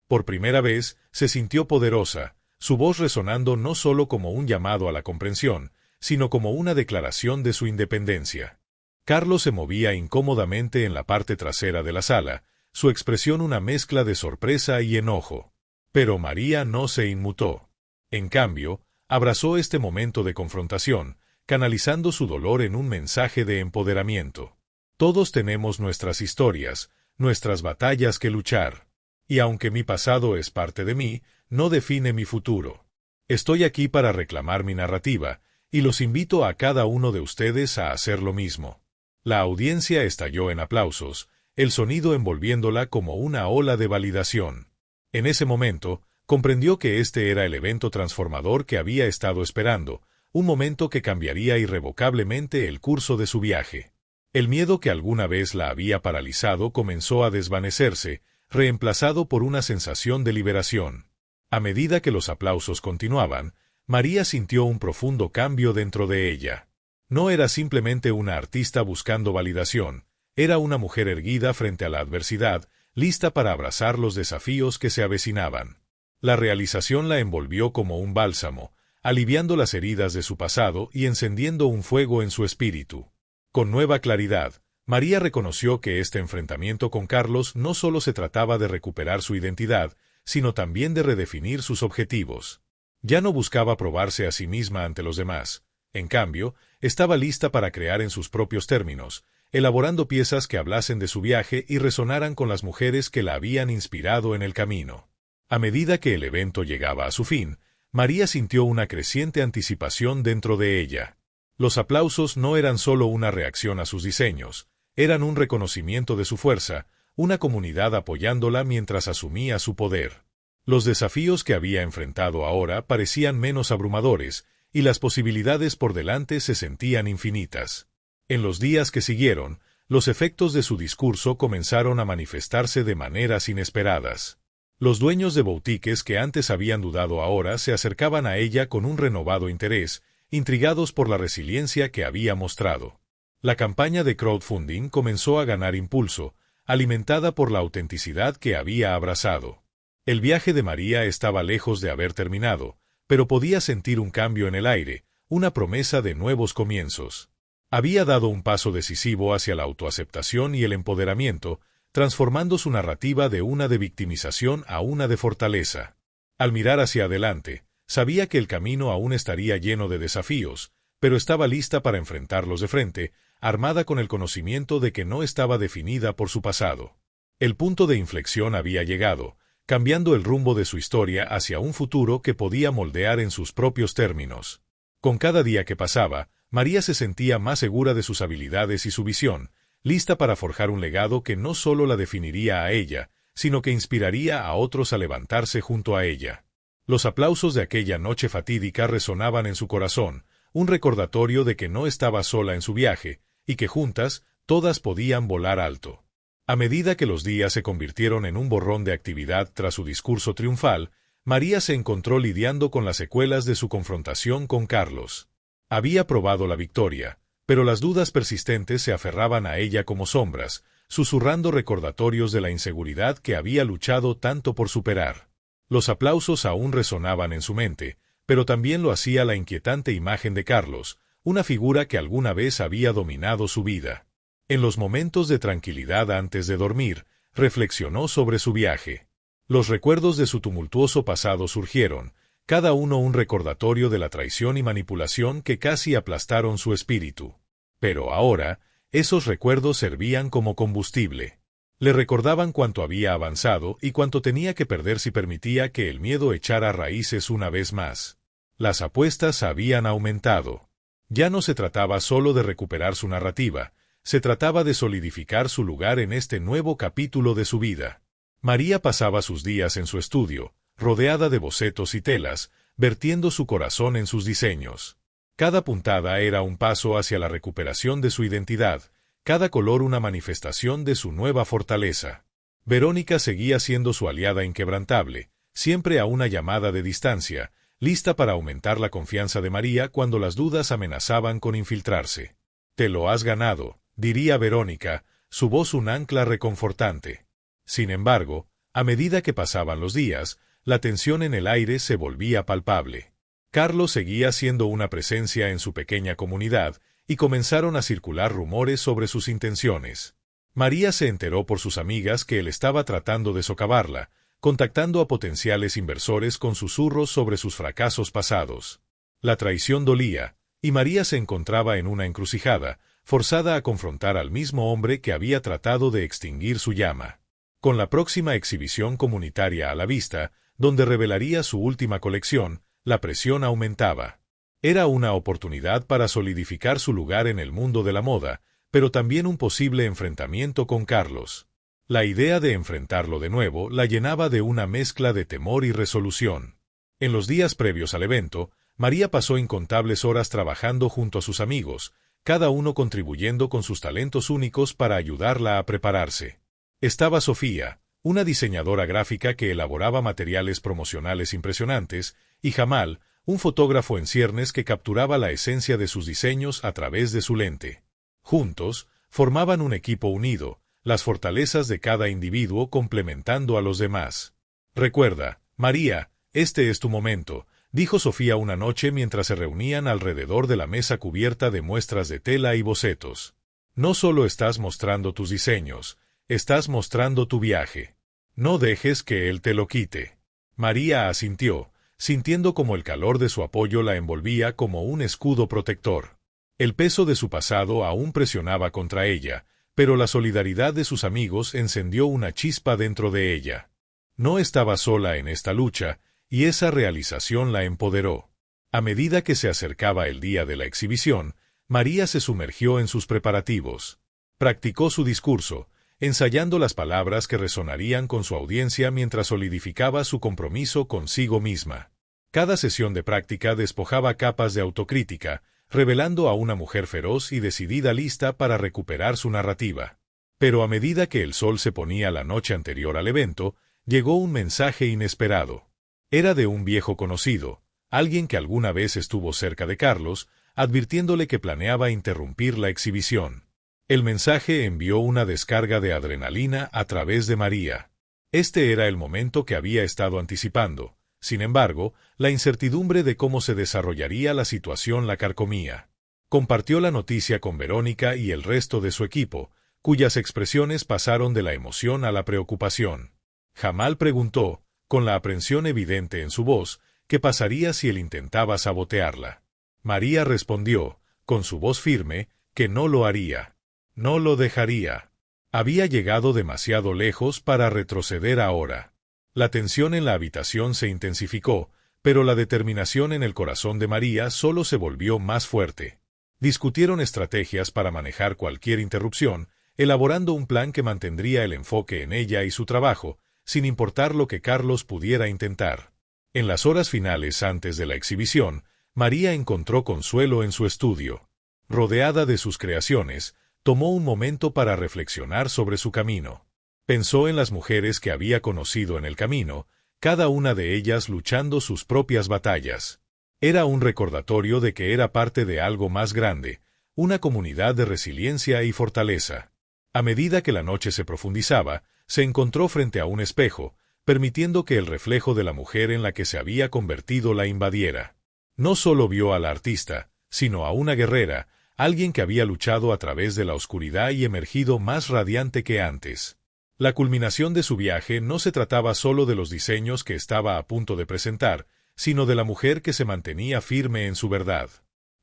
Por primera vez, se sintió poderosa, su voz resonando no solo como un llamado a la comprensión, sino como una declaración de su independencia. Carlos se movía incómodamente en la parte trasera de la sala, su expresión una mezcla de sorpresa y enojo. Pero María no se inmutó. En cambio, abrazó este momento de confrontación, canalizando su dolor en un mensaje de empoderamiento. Todos tenemos nuestras historias, nuestras batallas que luchar. Y aunque mi pasado es parte de mí, no define mi futuro. Estoy aquí para reclamar mi narrativa, y los invito a cada uno de ustedes a hacer lo mismo. La audiencia estalló en aplausos, el sonido envolviéndola como una ola de validación. En ese momento, comprendió que este era el evento transformador que había estado esperando, un momento que cambiaría irrevocablemente el curso de su viaje. El miedo que alguna vez la había paralizado comenzó a desvanecerse, reemplazado por una sensación de liberación. A medida que los aplausos continuaban, María sintió un profundo cambio dentro de ella. No era simplemente una artista buscando validación, era una mujer erguida frente a la adversidad, lista para abrazar los desafíos que se avecinaban. La realización la envolvió como un bálsamo, aliviando las heridas de su pasado y encendiendo un fuego en su espíritu. Con nueva claridad, María reconoció que este enfrentamiento con Carlos no solo se trataba de recuperar su identidad, sino también de redefinir sus objetivos. Ya no buscaba probarse a sí misma ante los demás. En cambio, estaba lista para crear en sus propios términos, elaborando piezas que hablasen de su viaje y resonaran con las mujeres que la habían inspirado en el camino. A medida que el evento llegaba a su fin, María sintió una creciente anticipación dentro de ella. Los aplausos no eran solo una reacción a sus diseños, eran un reconocimiento de su fuerza, una comunidad apoyándola mientras asumía su poder. Los desafíos que había enfrentado ahora parecían menos abrumadores, y las posibilidades por delante se sentían infinitas. En los días que siguieron, los efectos de su discurso comenzaron a manifestarse de maneras inesperadas. Los dueños de boutiques que antes habían dudado ahora se acercaban a ella con un renovado interés, intrigados por la resiliencia que había mostrado. La campaña de crowdfunding comenzó a ganar impulso, alimentada por la autenticidad que había abrazado. El viaje de María estaba lejos de haber terminado, pero podía sentir un cambio en el aire, una promesa de nuevos comienzos. Había dado un paso decisivo hacia la autoaceptación y el empoderamiento, transformando su narrativa de una de victimización a una de fortaleza. Al mirar hacia adelante, sabía que el camino aún estaría lleno de desafíos, pero estaba lista para enfrentarlos de frente, armada con el conocimiento de que no estaba definida por su pasado. El punto de inflexión había llegado, cambiando el rumbo de su historia hacia un futuro que podía moldear en sus propios términos. Con cada día que pasaba, María se sentía más segura de sus habilidades y su visión, lista para forjar un legado que no solo la definiría a ella, sino que inspiraría a otros a levantarse junto a ella. Los aplausos de aquella noche fatídica resonaban en su corazón, un recordatorio de que no estaba sola en su viaje, y que juntas, todas podían volar alto. A medida que los días se convirtieron en un borrón de actividad tras su discurso triunfal, María se encontró lidiando con las secuelas de su confrontación con Carlos. Había probado la victoria, pero las dudas persistentes se aferraban a ella como sombras, susurrando recordatorios de la inseguridad que había luchado tanto por superar. Los aplausos aún resonaban en su mente, pero también lo hacía la inquietante imagen de Carlos, una figura que alguna vez había dominado su vida. En los momentos de tranquilidad antes de dormir, reflexionó sobre su viaje. Los recuerdos de su tumultuoso pasado surgieron, cada uno un recordatorio de la traición y manipulación que casi aplastaron su espíritu. Pero ahora, esos recuerdos servían como combustible. Le recordaban cuánto había avanzado y cuánto tenía que perder si permitía que el miedo echara raíces una vez más. Las apuestas habían aumentado. Ya no se trataba solo de recuperar su narrativa, se trataba de solidificar su lugar en este nuevo capítulo de su vida. María pasaba sus días en su estudio, rodeada de bocetos y telas, vertiendo su corazón en sus diseños. Cada puntada era un paso hacia la recuperación de su identidad, cada color una manifestación de su nueva fortaleza. Verónica seguía siendo su aliada inquebrantable, siempre a una llamada de distancia, lista para aumentar la confianza de María cuando las dudas amenazaban con infiltrarse. «Te lo has ganado», diría Verónica, su voz un ancla reconfortante. Sin embargo, a medida que pasaban los días, la tensión en el aire se volvía palpable. Carlos seguía siendo una presencia en su pequeña comunidad, y comenzaron a circular rumores sobre sus intenciones. María se enteró por sus amigas que él estaba tratando de socavarla, contactando a potenciales inversores con susurros sobre sus fracasos pasados. La traición dolía, y María se encontraba en una encrucijada, forzada a confrontar al mismo hombre que había tratado de extinguir su llama. Con la próxima exhibición comunitaria a la vista, donde revelaría su última colección, la presión aumentaba. Era una oportunidad para solidificar su lugar en el mundo de la moda, pero también un posible enfrentamiento con Carlos. La idea de enfrentarlo de nuevo la llenaba de una mezcla de temor y resolución. En los días previos al evento, María pasó incontables horas trabajando junto a sus amigos, cada uno contribuyendo con sus talentos únicos para ayudarla a prepararse. Estaba Sofía, una diseñadora gráfica que elaboraba materiales promocionales impresionantes, y Jamal, un fotógrafo en ciernes que capturaba la esencia de sus diseños a través de su lente. Juntos, formaban un equipo unido, las fortalezas de cada individuo complementando a los demás. «Recuerda, María», Este es tu momento, dijo Sofía una noche mientras se reunían alrededor de la mesa cubierta de muestras de tela y bocetos. No solo estás mostrando tus diseños, estás mostrando tu viaje. No dejes que él te lo quite. María asintió, sintiendo como el calor de su apoyo la envolvía como un escudo protector. El peso de su pasado aún presionaba contra ella, pero la solidaridad de sus amigos encendió una chispa dentro de ella. No estaba sola en esta lucha, y esa realización la empoderó. A medida que se acercaba el día de la exhibición, María se sumergió en sus preparativos. Practicó su discurso, ensayando las palabras que resonarían con su audiencia mientras solidificaba su compromiso consigo misma. Cada sesión de práctica despojaba capas de autocrítica, revelando a una mujer feroz y decidida lista para recuperar su narrativa. Pero a medida que el sol se ponía la noche anterior al evento, llegó un mensaje inesperado. Era de un viejo conocido, alguien que alguna vez estuvo cerca de Carlos, advirtiéndole que planeaba interrumpir la exhibición. El mensaje envió una descarga de adrenalina a través de María. Este era el momento que había estado anticipando. Sin embargo, la incertidumbre de cómo se desarrollaría la situación la carcomía. Compartió la noticia con Verónica y el resto de su equipo, cuyas expresiones pasaron de la emoción a la preocupación. Jamal preguntó, con la aprensión evidente en su voz, qué pasaría si él intentaba sabotearla. María respondió, con su voz firme, que no lo haría. No lo dejaría. Había llegado demasiado lejos para retroceder ahora. La tensión en la habitación se intensificó, pero la determinación en el corazón de María solo se volvió más fuerte. Discutieron estrategias para manejar cualquier interrupción, elaborando un plan que mantendría el enfoque en ella y su trabajo, sin importar lo que Carlos pudiera intentar. En las horas finales antes de la exhibición, María encontró consuelo en su estudio. Rodeada de sus creaciones, tomó un momento para reflexionar sobre su camino. Pensó en las mujeres que había conocido en el camino, cada una de ellas luchando sus propias batallas. Era un recordatorio de que era parte de algo más grande, una comunidad de resiliencia y fortaleza. A medida que la noche se profundizaba, se encontró frente a un espejo, permitiendo que el reflejo de la mujer en la que se había convertido la invadiera. No solo vio a la artista, sino a una guerrera, alguien que había luchado a través de la oscuridad y emergido más radiante que antes. La culminación de su viaje no se trataba solo de los diseños que estaba a punto de presentar, sino de la mujer que se mantenía firme en su verdad.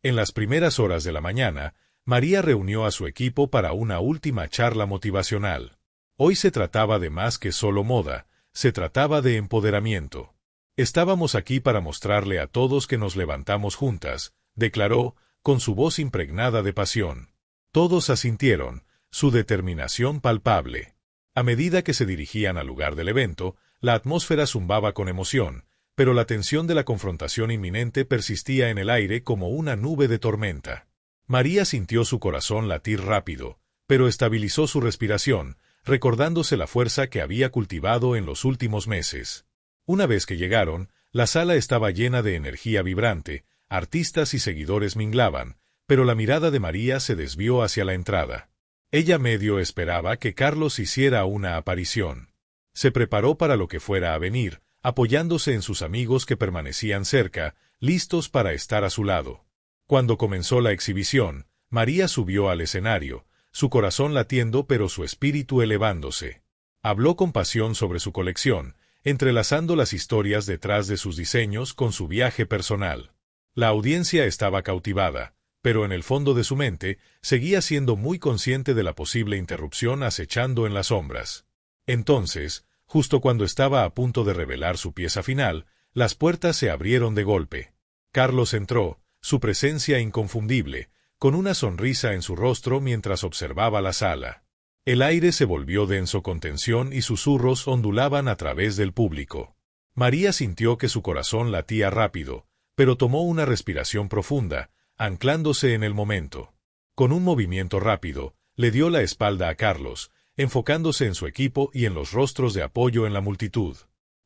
En las primeras horas de la mañana, María reunió a su equipo para una última charla motivacional. Hoy se trataba de más que solo moda, se trataba de empoderamiento. Estábamos aquí para mostrarle a todos que nos levantamos juntas, declaró, con su voz impregnada de pasión. Todos asintieron, su determinación palpable. A medida que se dirigían al lugar del evento, la atmósfera zumbaba con emoción, pero la tensión de la confrontación inminente persistía en el aire como una nube de tormenta. María sintió su corazón latir rápido, pero estabilizó su respiración, recordándose la fuerza que había cultivado en los últimos meses. Una vez que llegaron, la sala estaba llena de energía vibrante, artistas y seguidores minglaban, pero la mirada de María se desvió hacia la entrada. Ella medio esperaba que Carlos hiciera una aparición. Se preparó para lo que fuera a venir, apoyándose en sus amigos que permanecían cerca, listos para estar a su lado. Cuando comenzó la exhibición, María subió al escenario, su corazón latiendo pero su espíritu elevándose. Habló con pasión sobre su colección, entrelazando las historias detrás de sus diseños con su viaje personal. La audiencia estaba cautivada, pero en el fondo de su mente seguía siendo muy consciente de la posible interrupción acechando en las sombras. Entonces, justo cuando estaba a punto de revelar su pieza final, las puertas se abrieron de golpe. Carlos entró, su presencia inconfundible, con una sonrisa en su rostro mientras observaba la sala. El aire se volvió denso con tensión y susurros ondulaban a través del público. María sintió que su corazón latía rápido, pero tomó una respiración profunda, anclándose en el momento. Con un movimiento rápido, le dio la espalda a Carlos, enfocándose en su equipo y en los rostros de apoyo en la multitud.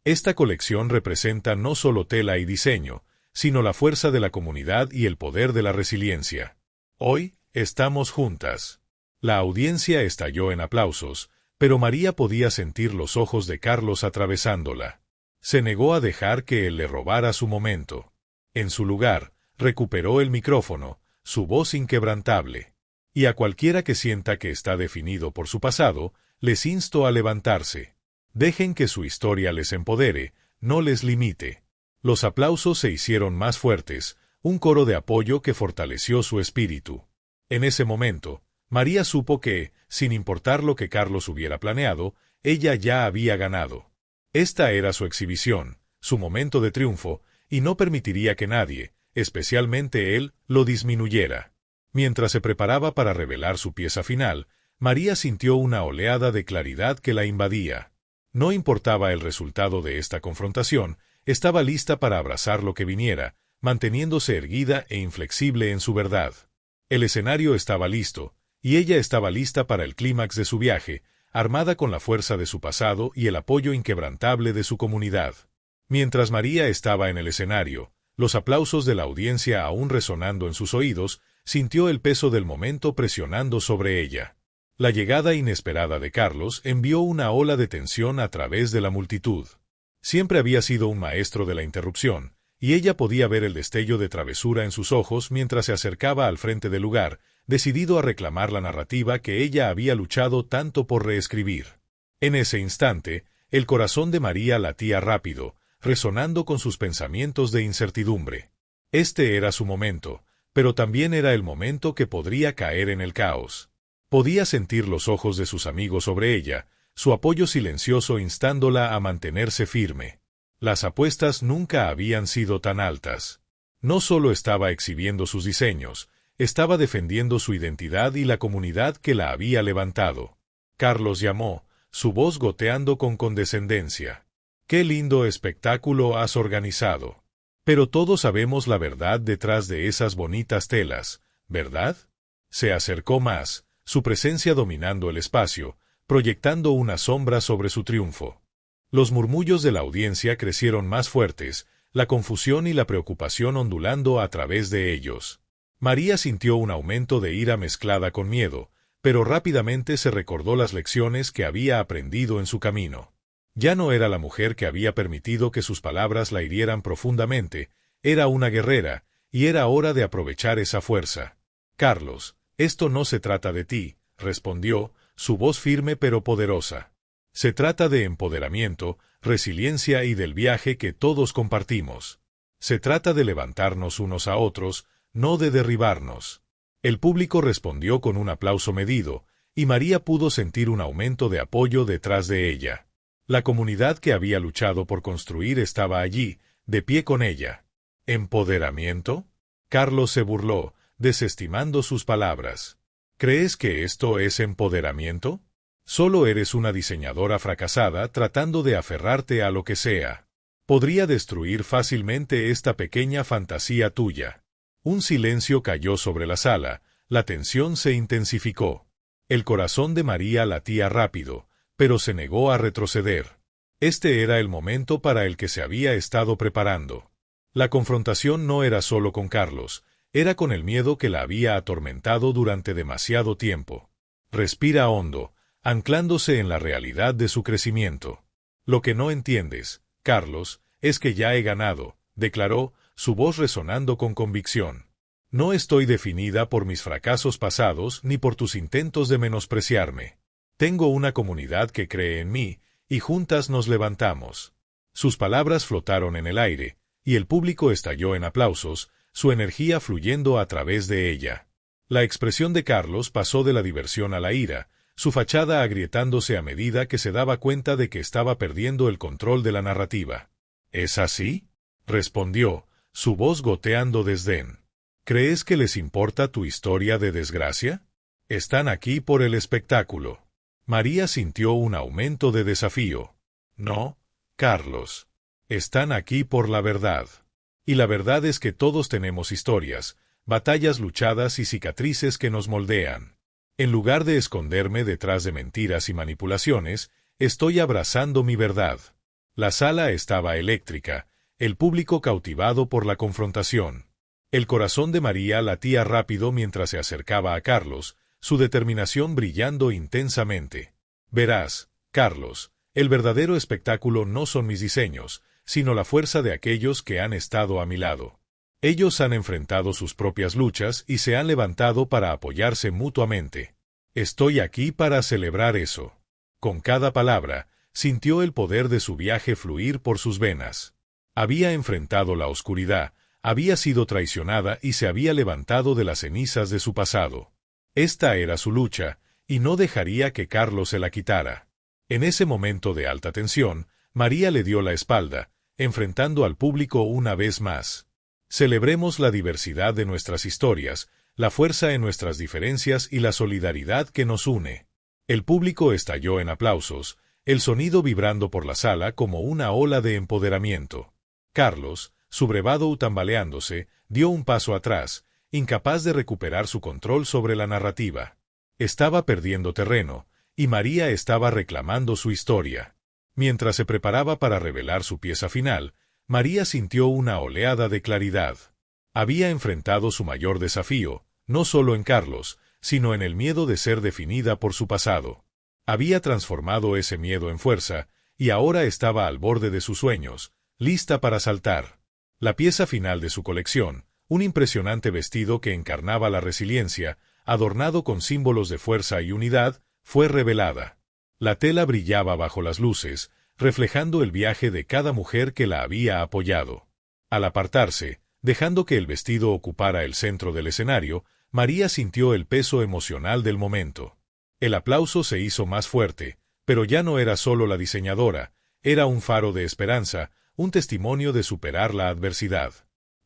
Esta colección representa no solo tela y diseño, sino la fuerza de la comunidad y el poder de la resiliencia. Hoy, estamos juntas. La audiencia estalló en aplausos, pero María podía sentir los ojos de Carlos atravesándola. Se negó a dejar que él le robara su momento. En su lugar, recuperó el micrófono, su voz inquebrantable. Y a cualquiera que sienta que está definido por su pasado, les insto a levantarse. Dejen que su historia les empodere, no les limite. Los aplausos se hicieron más fuertes, un coro de apoyo que fortaleció su espíritu. En ese momento, María supo que, sin importar lo que Carlos hubiera planeado, ella ya había ganado. Esta era su exhibición, su momento de triunfo, y no permitiría que nadie, especialmente él, lo disminuyera. Mientras se preparaba para revelar su pieza final, María sintió una oleada de claridad que la invadía. No importaba el resultado de esta confrontación, estaba lista para abrazar lo que viniera, manteniéndose erguida e inflexible en su verdad. El escenario estaba listo, y ella estaba lista para el clímax de su viaje, armada con la fuerza de su pasado y el apoyo inquebrantable de su comunidad. Mientras María estaba en el escenario, los aplausos de la audiencia aún resonando en sus oídos, sintió el peso del momento presionando sobre ella. La llegada inesperada de Carlos envió una ola de tensión a través de la multitud. Siempre había sido un maestro de la interrupción, y ella podía ver el destello de travesura en sus ojos mientras se acercaba al frente del lugar, decidido a reclamar la narrativa que ella había luchado tanto por reescribir. En ese instante, el corazón de María latía rápido, resonando con sus pensamientos de incertidumbre. Este era su momento, pero también era el momento que podría caer en el caos. Podía sentir los ojos de sus amigos sobre ella, su apoyo silencioso instándola a mantenerse firme. Las apuestas nunca habían sido tan altas. No solo estaba exhibiendo sus diseños, estaba defendiendo su identidad y la comunidad que la había levantado. Carlos llamó, su voz goteando con condescendencia. «¡Qué lindo espectáculo has organizado! Pero todos sabemos la verdad detrás de esas bonitas telas, ¿verdad?» Se acercó más, su presencia dominando el espacio, proyectando una sombra sobre su triunfo. Los murmullos de la audiencia crecieron más fuertes, la confusión y la preocupación ondulando a través de ellos. María sintió un aumento de ira mezclada con miedo, pero rápidamente se recordó las lecciones que había aprendido en su camino. Ya no era la mujer que había permitido que sus palabras la hirieran profundamente, era una guerrera, y era hora de aprovechar esa fuerza. «Carlos, esto no se trata de ti», respondió, su voz firme pero poderosa. «Se trata de empoderamiento, resiliencia y del viaje que todos compartimos. Se trata de levantarnos unos a otros, no de derribarnos». El público respondió con un aplauso medido, y María pudo sentir un aumento de apoyo detrás de ella. La comunidad que había luchado por construir estaba allí, de pie con ella. ¿Empoderamiento? Carlos se burló, desestimando sus palabras. ¿Crees que esto es empoderamiento? Solo eres una diseñadora fracasada tratando de aferrarte a lo que sea. Podría destruir fácilmente esta pequeña fantasía tuya. Un silencio cayó sobre la sala, la tensión se intensificó. El corazón de María latía rápido, pero se negó a retroceder. Este era el momento para el que se había estado preparando. La confrontación no era solo con Carlos, era con el miedo que la había atormentado durante demasiado tiempo. Respira hondo, anclándose en la realidad de su crecimiento. «Lo que no entiendes, Carlos, es que ya he ganado», declaró, su voz resonando con convicción. «No estoy definida por mis fracasos pasados ni por tus intentos de menospreciarme. Tengo una comunidad que cree en mí, y juntas nos levantamos». Sus palabras flotaron en el aire, y el público estalló en aplausos, su energía fluyendo a través de ella. La expresión de Carlos pasó de la diversión a la ira, su fachada agrietándose a medida que se daba cuenta de que estaba perdiendo el control de la narrativa. «¿Es así?», respondió, su voz goteando desdén. «¿Crees que les importa tu historia de desgracia? Están aquí por el espectáculo». María sintió un aumento de desafío. «No, Carlos. Están aquí por la verdad. Y la verdad es que todos tenemos historias, batallas luchadas y cicatrices que nos moldean. En lugar de esconderme detrás de mentiras y manipulaciones, estoy abrazando mi verdad». La sala estaba eléctrica, el público cautivado por la confrontación. El corazón de María latía rápido mientras se acercaba a Carlos, su determinación brillando intensamente. «Verás, Carlos, el verdadero espectáculo no son mis diseños, sino la fuerza de aquellos que han estado a mi lado. Ellos han enfrentado sus propias luchas y se han levantado para apoyarse mutuamente. Estoy aquí para celebrar eso. Con cada palabra, sintió el poder de su viaje fluir por sus venas. Había enfrentado la oscuridad, había sido traicionada y se había levantado de las cenizas de su pasado. Esta era su lucha, y no dejaría que Carlos se la quitara. En ese momento de alta tensión, María le dio la espalda, enfrentando al público una vez más. Celebremos la diversidad de nuestras historias, la fuerza en nuestras diferencias y la solidaridad que nos une. El público estalló en aplausos, el sonido vibrando por la sala como una ola de empoderamiento. Carlos, subrevado tambaleándose, dio un paso atrás, incapaz de recuperar su control sobre la narrativa. Estaba perdiendo terreno, y María estaba reclamando su historia. Mientras se preparaba para revelar su pieza final, María sintió una oleada de claridad. Había enfrentado su mayor desafío, no solo en Carlos, sino en el miedo de ser definida por su pasado. Había transformado ese miedo en fuerza, y ahora estaba al borde de sus sueños, lista para saltar. La pieza final de su colección, un impresionante vestido que encarnaba la resiliencia, adornado con símbolos de fuerza y unidad, fue revelada. La tela brillaba bajo las luces, reflejando el viaje de cada mujer que la había apoyado. Al apartarse, dejando que el vestido ocupara el centro del escenario, María sintió el peso emocional del momento. El aplauso se hizo más fuerte, pero ya no era solo la diseñadora, era un faro de esperanza, un testimonio de superar la adversidad.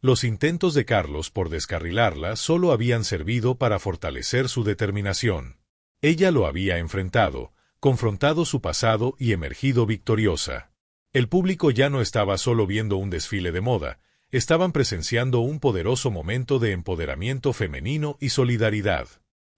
Los intentos de Carlos por descarrilarla solo habían servido para fortalecer su determinación. Ella lo había enfrentado, confrontado su pasado y emergido victoriosa. El público ya no estaba solo viendo un desfile de moda, estaban presenciando un poderoso momento de empoderamiento femenino y solidaridad.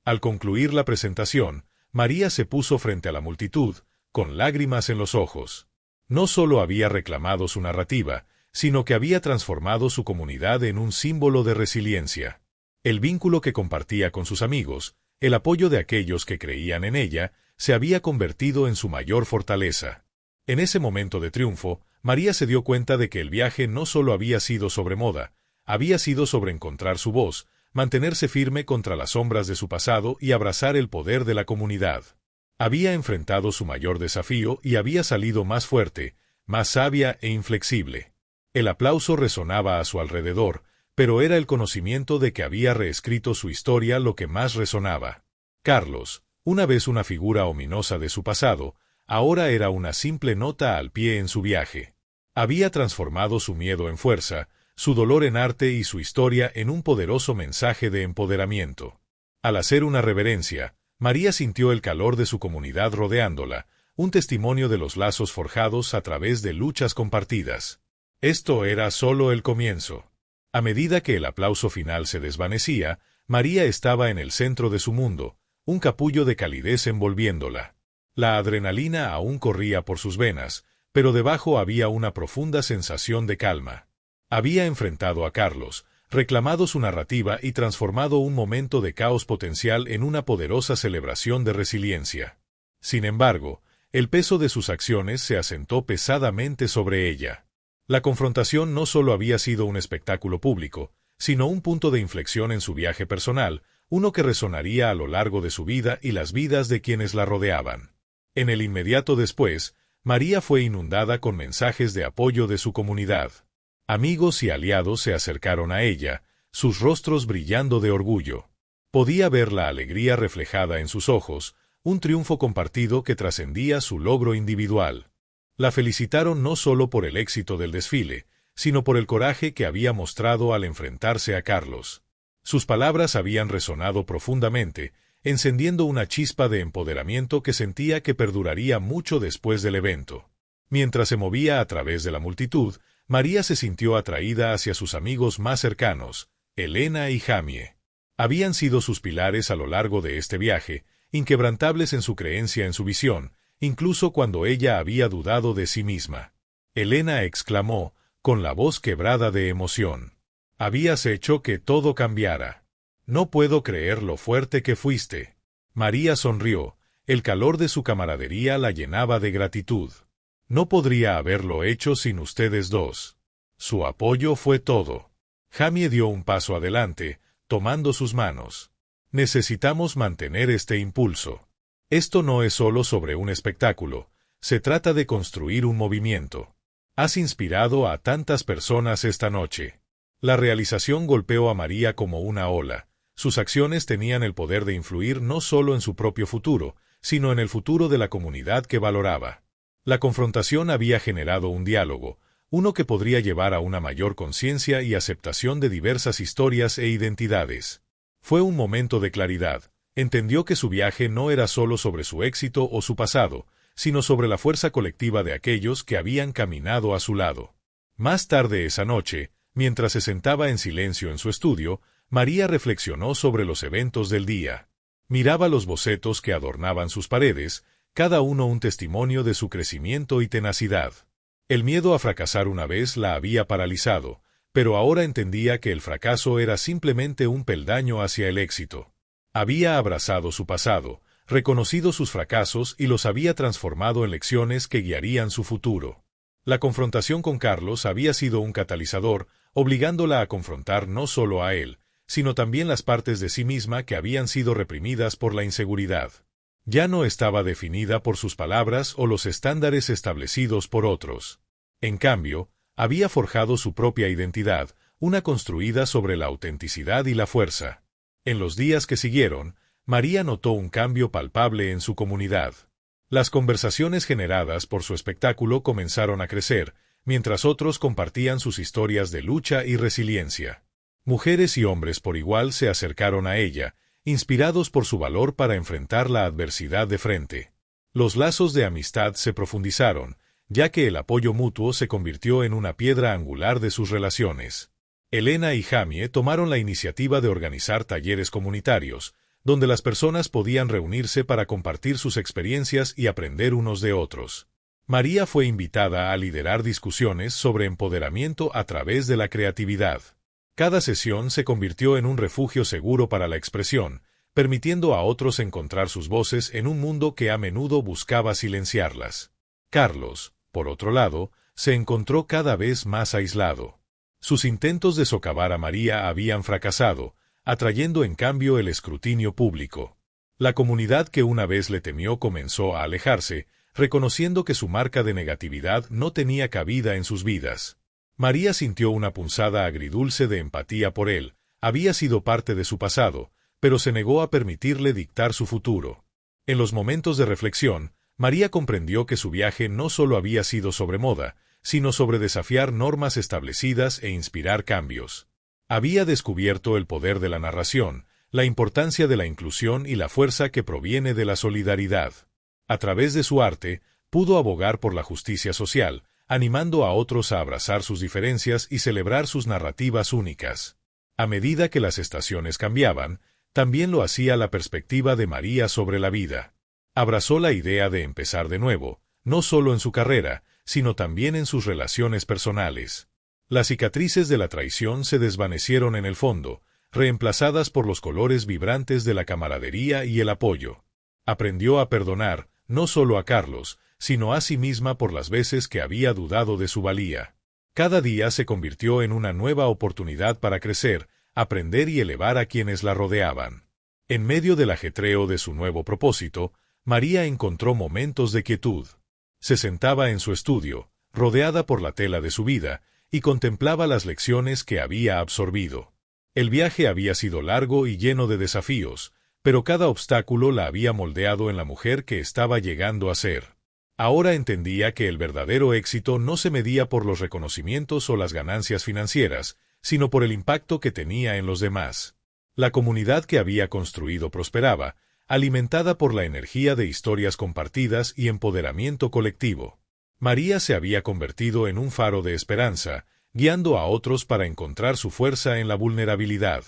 Al concluir la presentación, María se puso frente a la multitud, con lágrimas en los ojos. No solo había reclamado su narrativa, sino que había transformado su comunidad en un símbolo de resiliencia. El vínculo que compartía con sus amigos, el apoyo de aquellos que creían en ella, se había convertido en su mayor fortaleza. En ese momento de triunfo, María se dio cuenta de que el viaje no solo había sido sobre moda, había sido sobre encontrar su voz, mantenerse firme contra las sombras de su pasado y abrazar el poder de la comunidad. Había enfrentado su mayor desafío y había salido más fuerte, más sabia e inflexible. El aplauso resonaba a su alrededor, pero era el conocimiento de que había reescrito su historia lo que más resonaba. Carlos, una vez una figura ominosa de su pasado, ahora era una simple nota al pie en su viaje. Había transformado su miedo en fuerza, su dolor en arte y su historia en un poderoso mensaje de empoderamiento. Al hacer una reverencia, María sintió el calor de su comunidad rodeándola, un testimonio de los lazos forjados a través de luchas compartidas. Esto era solo el comienzo. A medida que el aplauso final se desvanecía, María estaba en el centro de su mundo, un capullo de calidez envolviéndola. La adrenalina aún corría por sus venas, pero debajo había una profunda sensación de calma. Había enfrentado a Carlos, reclamado su narrativa y transformado un momento de caos potencial en una poderosa celebración de resiliencia. Sin embargo, el peso de sus acciones se asentó pesadamente sobre ella. La confrontación no solo había sido un espectáculo público, sino un punto de inflexión en su viaje personal, uno que resonaría a lo largo de su vida y las vidas de quienes la rodeaban. En el inmediato después, María fue inundada con mensajes de apoyo de su comunidad. Amigos y aliados se acercaron a ella, sus rostros brillando de orgullo. Podía ver la alegría reflejada en sus ojos, un triunfo compartido que trascendía su logro individual. La felicitaron no solo por el éxito del desfile, sino por el coraje que había mostrado al enfrentarse a Carlos. Sus palabras habían resonado profundamente, encendiendo una chispa de empoderamiento que sentía que perduraría mucho después del evento. Mientras se movía a través de la multitud, María se sintió atraída hacia sus amigos más cercanos, Elena y Jamie. Habían sido sus pilares a lo largo de este viaje, inquebrantables en su creencia en su visión, incluso cuando ella había dudado de sí misma. Elena exclamó, con la voz quebrada de emoción: «Habías hecho que todo cambiara. No puedo creer lo fuerte que fuiste». María sonrió, el calor de su camaradería la llenaba de gratitud. No podría haberlo hecho sin ustedes dos. Su apoyo fue todo. Jamie dio un paso adelante, tomando sus manos. Necesitamos mantener este impulso. Esto no es solo sobre un espectáculo, se trata de construir un movimiento. Has inspirado a tantas personas esta noche. La realización golpeó a María como una ola. Sus acciones tenían el poder de influir no solo en su propio futuro, sino en el futuro de la comunidad que valoraba. La confrontación había generado un diálogo, uno que podría llevar a una mayor conciencia y aceptación de diversas historias e identidades. Fue un momento de claridad. Entendió que su viaje no era solo sobre su éxito o su pasado, sino sobre la fuerza colectiva de aquellos que habían caminado a su lado. Más tarde esa noche, mientras se sentaba en silencio en su estudio, María reflexionó sobre los eventos del día. Miraba los bocetos que adornaban sus paredes, cada uno un testimonio de su crecimiento y tenacidad. El miedo a fracasar una vez la había paralizado, pero ahora entendía que el fracaso era simplemente un peldaño hacia el éxito. Había abrazado su pasado, reconocido sus fracasos y los había transformado en lecciones que guiarían su futuro. La confrontación con Carlos había sido un catalizador, obligándola a confrontar no solo a él, sino también las partes de sí misma que habían sido reprimidas por la inseguridad. Ya no estaba definida por sus palabras o los estándares establecidos por otros. En cambio, había forjado su propia identidad, una construida sobre la autenticidad y la fuerza. En los días que siguieron, María notó un cambio palpable en su comunidad. Las conversaciones generadas por su espectáculo comenzaron a crecer, mientras otros compartían sus historias de lucha y resiliencia. Mujeres y hombres por igual se acercaron a ella, inspirados por su valor para enfrentar la adversidad de frente. Los lazos de amistad se profundizaron, ya que el apoyo mutuo se convirtió en una piedra angular de sus relaciones. Elena y Jamie tomaron la iniciativa de organizar talleres comunitarios, donde las personas podían reunirse para compartir sus experiencias y aprender unos de otros. María fue invitada a liderar discusiones sobre empoderamiento a través de la creatividad. Cada sesión se convirtió en un refugio seguro para la expresión, permitiendo a otros encontrar sus voces en un mundo que a menudo buscaba silenciarlas. Carlos, por otro lado, se encontró cada vez más aislado. Sus intentos de socavar a María habían fracasado, atrayendo en cambio el escrutinio público. La comunidad que una vez le temió comenzó a alejarse, reconociendo que su marca de negatividad no tenía cabida en sus vidas. María sintió una punzada agridulce de empatía por él, había sido parte de su pasado, pero se negó a permitirle dictar su futuro. En los momentos de reflexión, María comprendió que su viaje no solo había sido sobre moda, sino sobre desafiar normas establecidas e inspirar cambios. Había descubierto el poder de la narración, la importancia de la inclusión y la fuerza que proviene de la solidaridad. A través de su arte, pudo abogar por la justicia social, animando a otros a abrazar sus diferencias y celebrar sus narrativas únicas. A medida que las estaciones cambiaban, también lo hacía la perspectiva de María sobre la vida. Abrazó la idea de empezar de nuevo, no solo en su carrera, sino también en sus relaciones personales. Las cicatrices de la traición se desvanecieron en el fondo, reemplazadas por los colores vibrantes de la camaradería y el apoyo. Aprendió a perdonar, no solo a Carlos, sino a sí misma por las veces que había dudado de su valía. Cada día se convirtió en una nueva oportunidad para crecer, aprender y elevar a quienes la rodeaban. En medio del ajetreo de su nuevo propósito, María encontró momentos de quietud. Se sentaba en su estudio, rodeada por la tela de su vida, y contemplaba las lecciones que había absorbido. El viaje había sido largo y lleno de desafíos, pero cada obstáculo la había moldeado en la mujer que estaba llegando a ser. Ahora entendía que el verdadero éxito no se medía por los reconocimientos o las ganancias financieras, sino por el impacto que tenía en los demás. La comunidad que había construido prosperaba, alimentada por la energía de historias compartidas y empoderamiento colectivo. María se había convertido en un faro de esperanza, guiando a otros para encontrar su fuerza en la vulnerabilidad.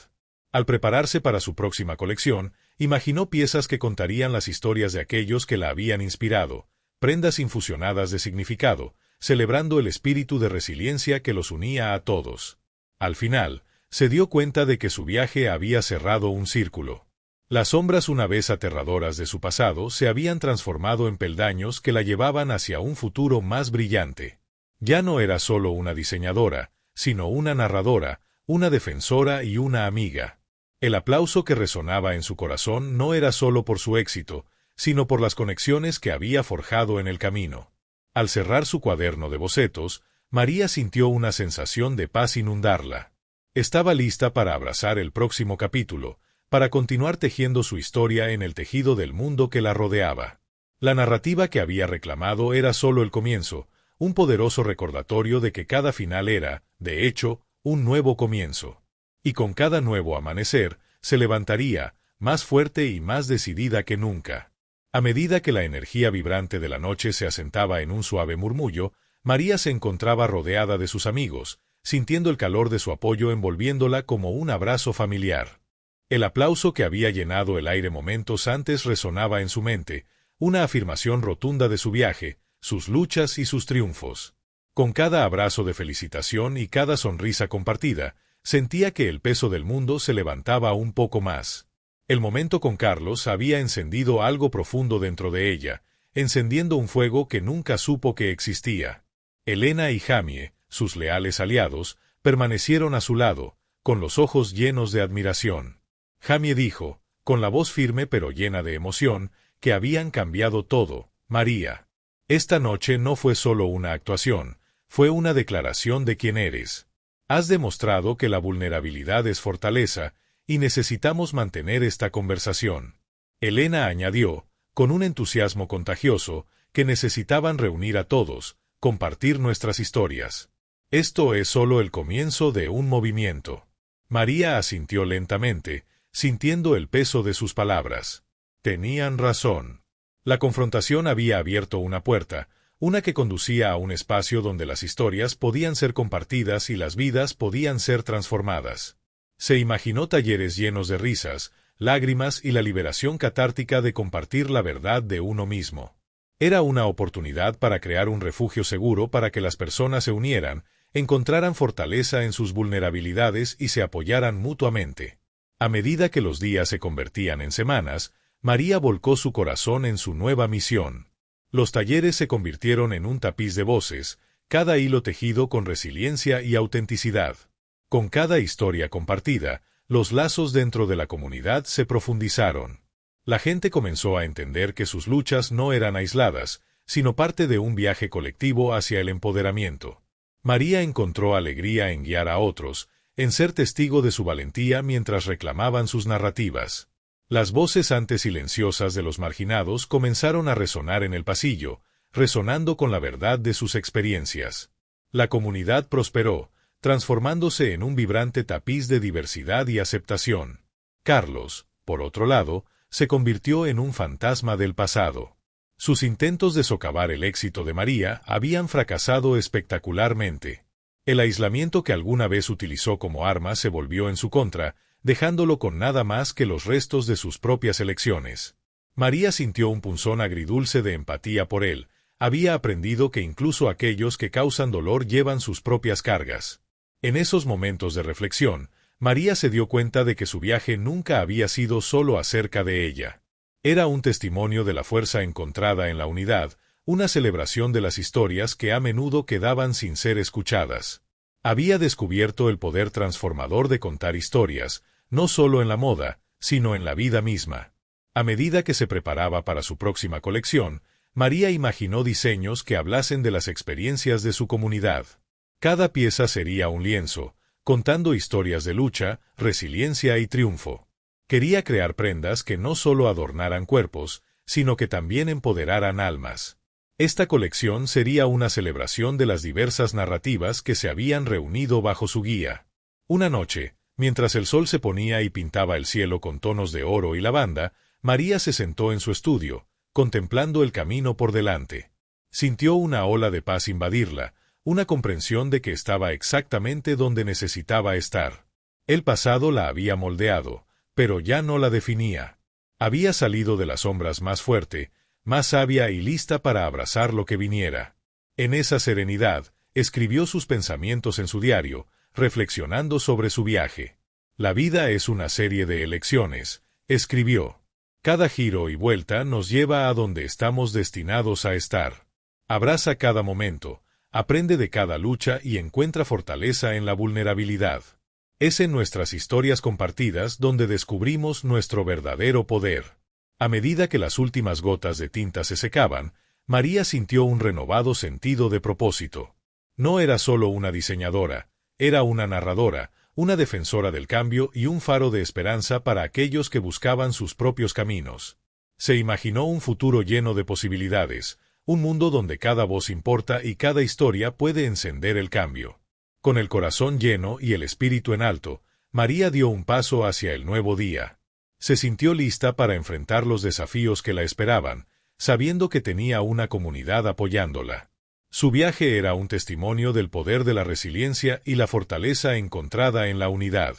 Al prepararse para su próxima colección, imaginó piezas que contarían las historias de aquellos que la habían inspirado, prendas infusionadas de significado, celebrando el espíritu de resiliencia que los unía a todos. Al final, se dio cuenta de que su viaje había cerrado un círculo. Las sombras, una vez aterradoras de su pasado, se habían transformado en peldaños que la llevaban hacia un futuro más brillante. Ya no era solo una diseñadora, sino una narradora, una defensora y una amiga. El aplauso que resonaba en su corazón no era solo por su éxito, sino por las conexiones que había forjado en el camino. Al cerrar su cuaderno de bocetos, María sintió una sensación de paz inundarla. Estaba lista para abrazar el próximo capítulo, para continuar tejiendo su historia en el tejido del mundo que la rodeaba. La narrativa que había reclamado era solo el comienzo, un poderoso recordatorio de que cada final era, de hecho, un nuevo comienzo. Y con cada nuevo amanecer, se levantaría, más fuerte y más decidida que nunca. A medida que la energía vibrante de la noche se asentaba en un suave murmullo, María se encontraba rodeada de sus amigos, sintiendo el calor de su apoyo envolviéndola como un abrazo familiar. El aplauso que había llenado el aire momentos antes resonaba en su mente, una afirmación rotunda de su viaje, sus luchas y sus triunfos. Con cada abrazo de felicitación y cada sonrisa compartida, sentía que el peso del mundo se levantaba un poco más. El momento con Carlos había encendido algo profundo dentro de ella, encendiendo un fuego que nunca supo que existía. Elena y Jamie, sus leales aliados, permanecieron a su lado, con los ojos llenos de admiración. Jamie dijo, con la voz firme pero llena de emoción, que habían cambiado todo. María, esta noche no fue solo una actuación, fue una declaración de quién eres. Has demostrado que la vulnerabilidad es fortaleza, y necesitamos mantener esta conversación. Elena añadió, con un entusiasmo contagioso, que necesitaban reunir a todos, compartir nuestras historias. Esto es solo el comienzo de un movimiento. María asintió lentamente, sintiendo el peso de sus palabras. Tenían razón. La confrontación había abierto una puerta, una que conducía a un espacio donde las historias podían ser compartidas y las vidas podían ser transformadas. Se imaginó talleres llenos de risas, lágrimas y la liberación catártica de compartir la verdad de uno mismo. Era una oportunidad para crear un refugio seguro para que las personas se unieran, encontraran fortaleza en sus vulnerabilidades y se apoyaran mutuamente. A medida que los días se convertían en semanas, María volcó su corazón en su nueva misión. Los talleres se convirtieron en un tapiz de voces, cada hilo tejido con resiliencia y autenticidad. Con cada historia compartida, los lazos dentro de la comunidad se profundizaron. La gente comenzó a entender que sus luchas no eran aisladas, sino parte de un viaje colectivo hacia el empoderamiento. María encontró alegría en guiar a otros, en ser testigo de su valentía mientras reclamaban sus narrativas. Las voces antes silenciosas de los marginados comenzaron a resonar en el pasillo, resonando con la verdad de sus experiencias. La comunidad prosperó, transformándose en un vibrante tapiz de diversidad y aceptación. Carlos, por otro lado, se convirtió en un fantasma del pasado. Sus intentos de socavar el éxito de María habían fracasado espectacularmente. El aislamiento que alguna vez utilizó como arma se volvió en su contra, dejándolo con nada más que los restos de sus propias elecciones. María sintió un punzón agridulce de empatía por él. Había aprendido que incluso aquellos que causan dolor llevan sus propias cargas. En esos momentos de reflexión, María se dio cuenta de que su viaje nunca había sido solo acerca de ella. Era un testimonio de la fuerza encontrada en la unidad, una celebración de las historias que a menudo quedaban sin ser escuchadas. Había descubierto el poder transformador de contar historias, no solo en la moda, sino en la vida misma. A medida que se preparaba para su próxima colección, María imaginó diseños que hablasen de las experiencias de su comunidad. Cada pieza sería un lienzo, contando historias de lucha, resiliencia y triunfo. Quería crear prendas que no solo adornaran cuerpos, sino que también empoderaran almas. Esta colección sería una celebración de las diversas narrativas que se habían reunido bajo su guía. Una noche, mientras el sol se ponía y pintaba el cielo con tonos de oro y lavanda, María se sentó en su estudio, contemplando el camino por delante. Sintió una ola de paz invadirla, una comprensión de que estaba exactamente donde necesitaba estar. El pasado la había moldeado, pero ya no la definía. Había salido de las sombras más fuerte, más sabia y lista para abrazar lo que viniera. En esa serenidad, escribió sus pensamientos en su diario, reflexionando sobre su viaje. La vida es una serie de elecciones, Escribió: cada giro y vuelta nos lleva a donde estamos destinados a estar. Abraza cada momento, aprende de cada lucha y encuentra fortaleza en la vulnerabilidad. Es en nuestras historias compartidas donde descubrimos nuestro verdadero poder. A medida que las últimas gotas de tinta se secaban, María sintió un renovado sentido de propósito. No era solo una diseñadora, era una narradora, una defensora del cambio y un faro de esperanza para aquellos que buscaban sus propios caminos. Se imaginó un futuro lleno de posibilidades, un mundo donde cada voz importa y cada historia puede encender el cambio. Con el corazón lleno y el espíritu en alto, María dio un paso hacia el nuevo día. Se sintió lista para enfrentar los desafíos que la esperaban, sabiendo que tenía una comunidad apoyándola. Su viaje era un testimonio del poder de la resiliencia y la fortaleza encontrada en la unidad.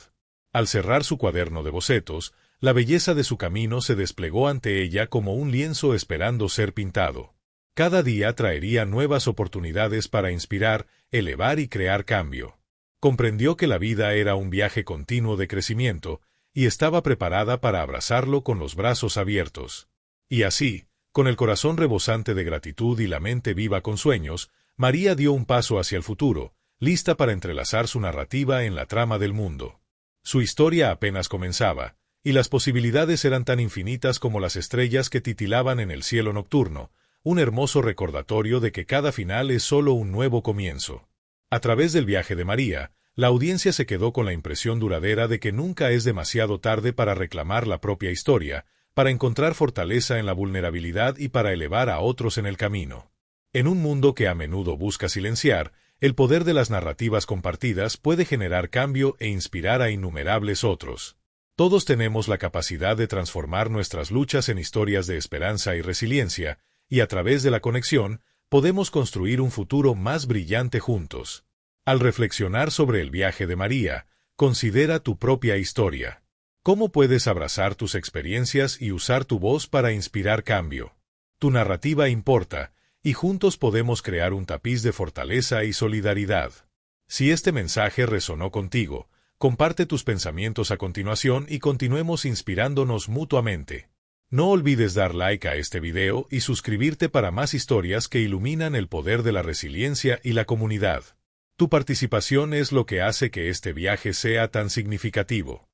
Al cerrar su cuaderno de bocetos, la belleza de su camino se desplegó ante ella como un lienzo esperando ser pintado. Cada día traería nuevas oportunidades para inspirar, elevar y crear cambio. Comprendió que la vida era un viaje continuo de crecimiento, y estaba preparada para abrazarlo con los brazos abiertos. Y así, con el corazón rebosante de gratitud y la mente viva con sueños, María dio un paso hacia el futuro, lista para entrelazar su narrativa en la trama del mundo. Su historia apenas comenzaba, y las posibilidades eran tan infinitas como las estrellas que titilaban en el cielo nocturno, un hermoso recordatorio de que cada final es solo un nuevo comienzo. A través del viaje de María, la audiencia se quedó con la impresión duradera de que nunca es demasiado tarde para reclamar la propia historia, para encontrar fortaleza en la vulnerabilidad y para elevar a otros en el camino. En un mundo que a menudo busca silenciar, el poder de las narrativas compartidas puede generar cambio e inspirar a innumerables otros. Todos tenemos la capacidad de transformar nuestras luchas en historias de esperanza y resiliencia, y a través de la conexión, podemos construir un futuro más brillante juntos. Al reflexionar sobre el viaje de María, considera tu propia historia. ¿Cómo puedes abrazar tus experiencias y usar tu voz para inspirar cambio? Tu narrativa importa, y juntos podemos crear un tapiz de fortaleza y solidaridad. Si este mensaje resonó contigo, comparte tus pensamientos a continuación y continuemos inspirándonos mutuamente. No olvides dar like a este video y suscribirte para más historias que iluminan el poder de la resiliencia y la comunidad. Tu participación es lo que hace que este viaje sea tan significativo.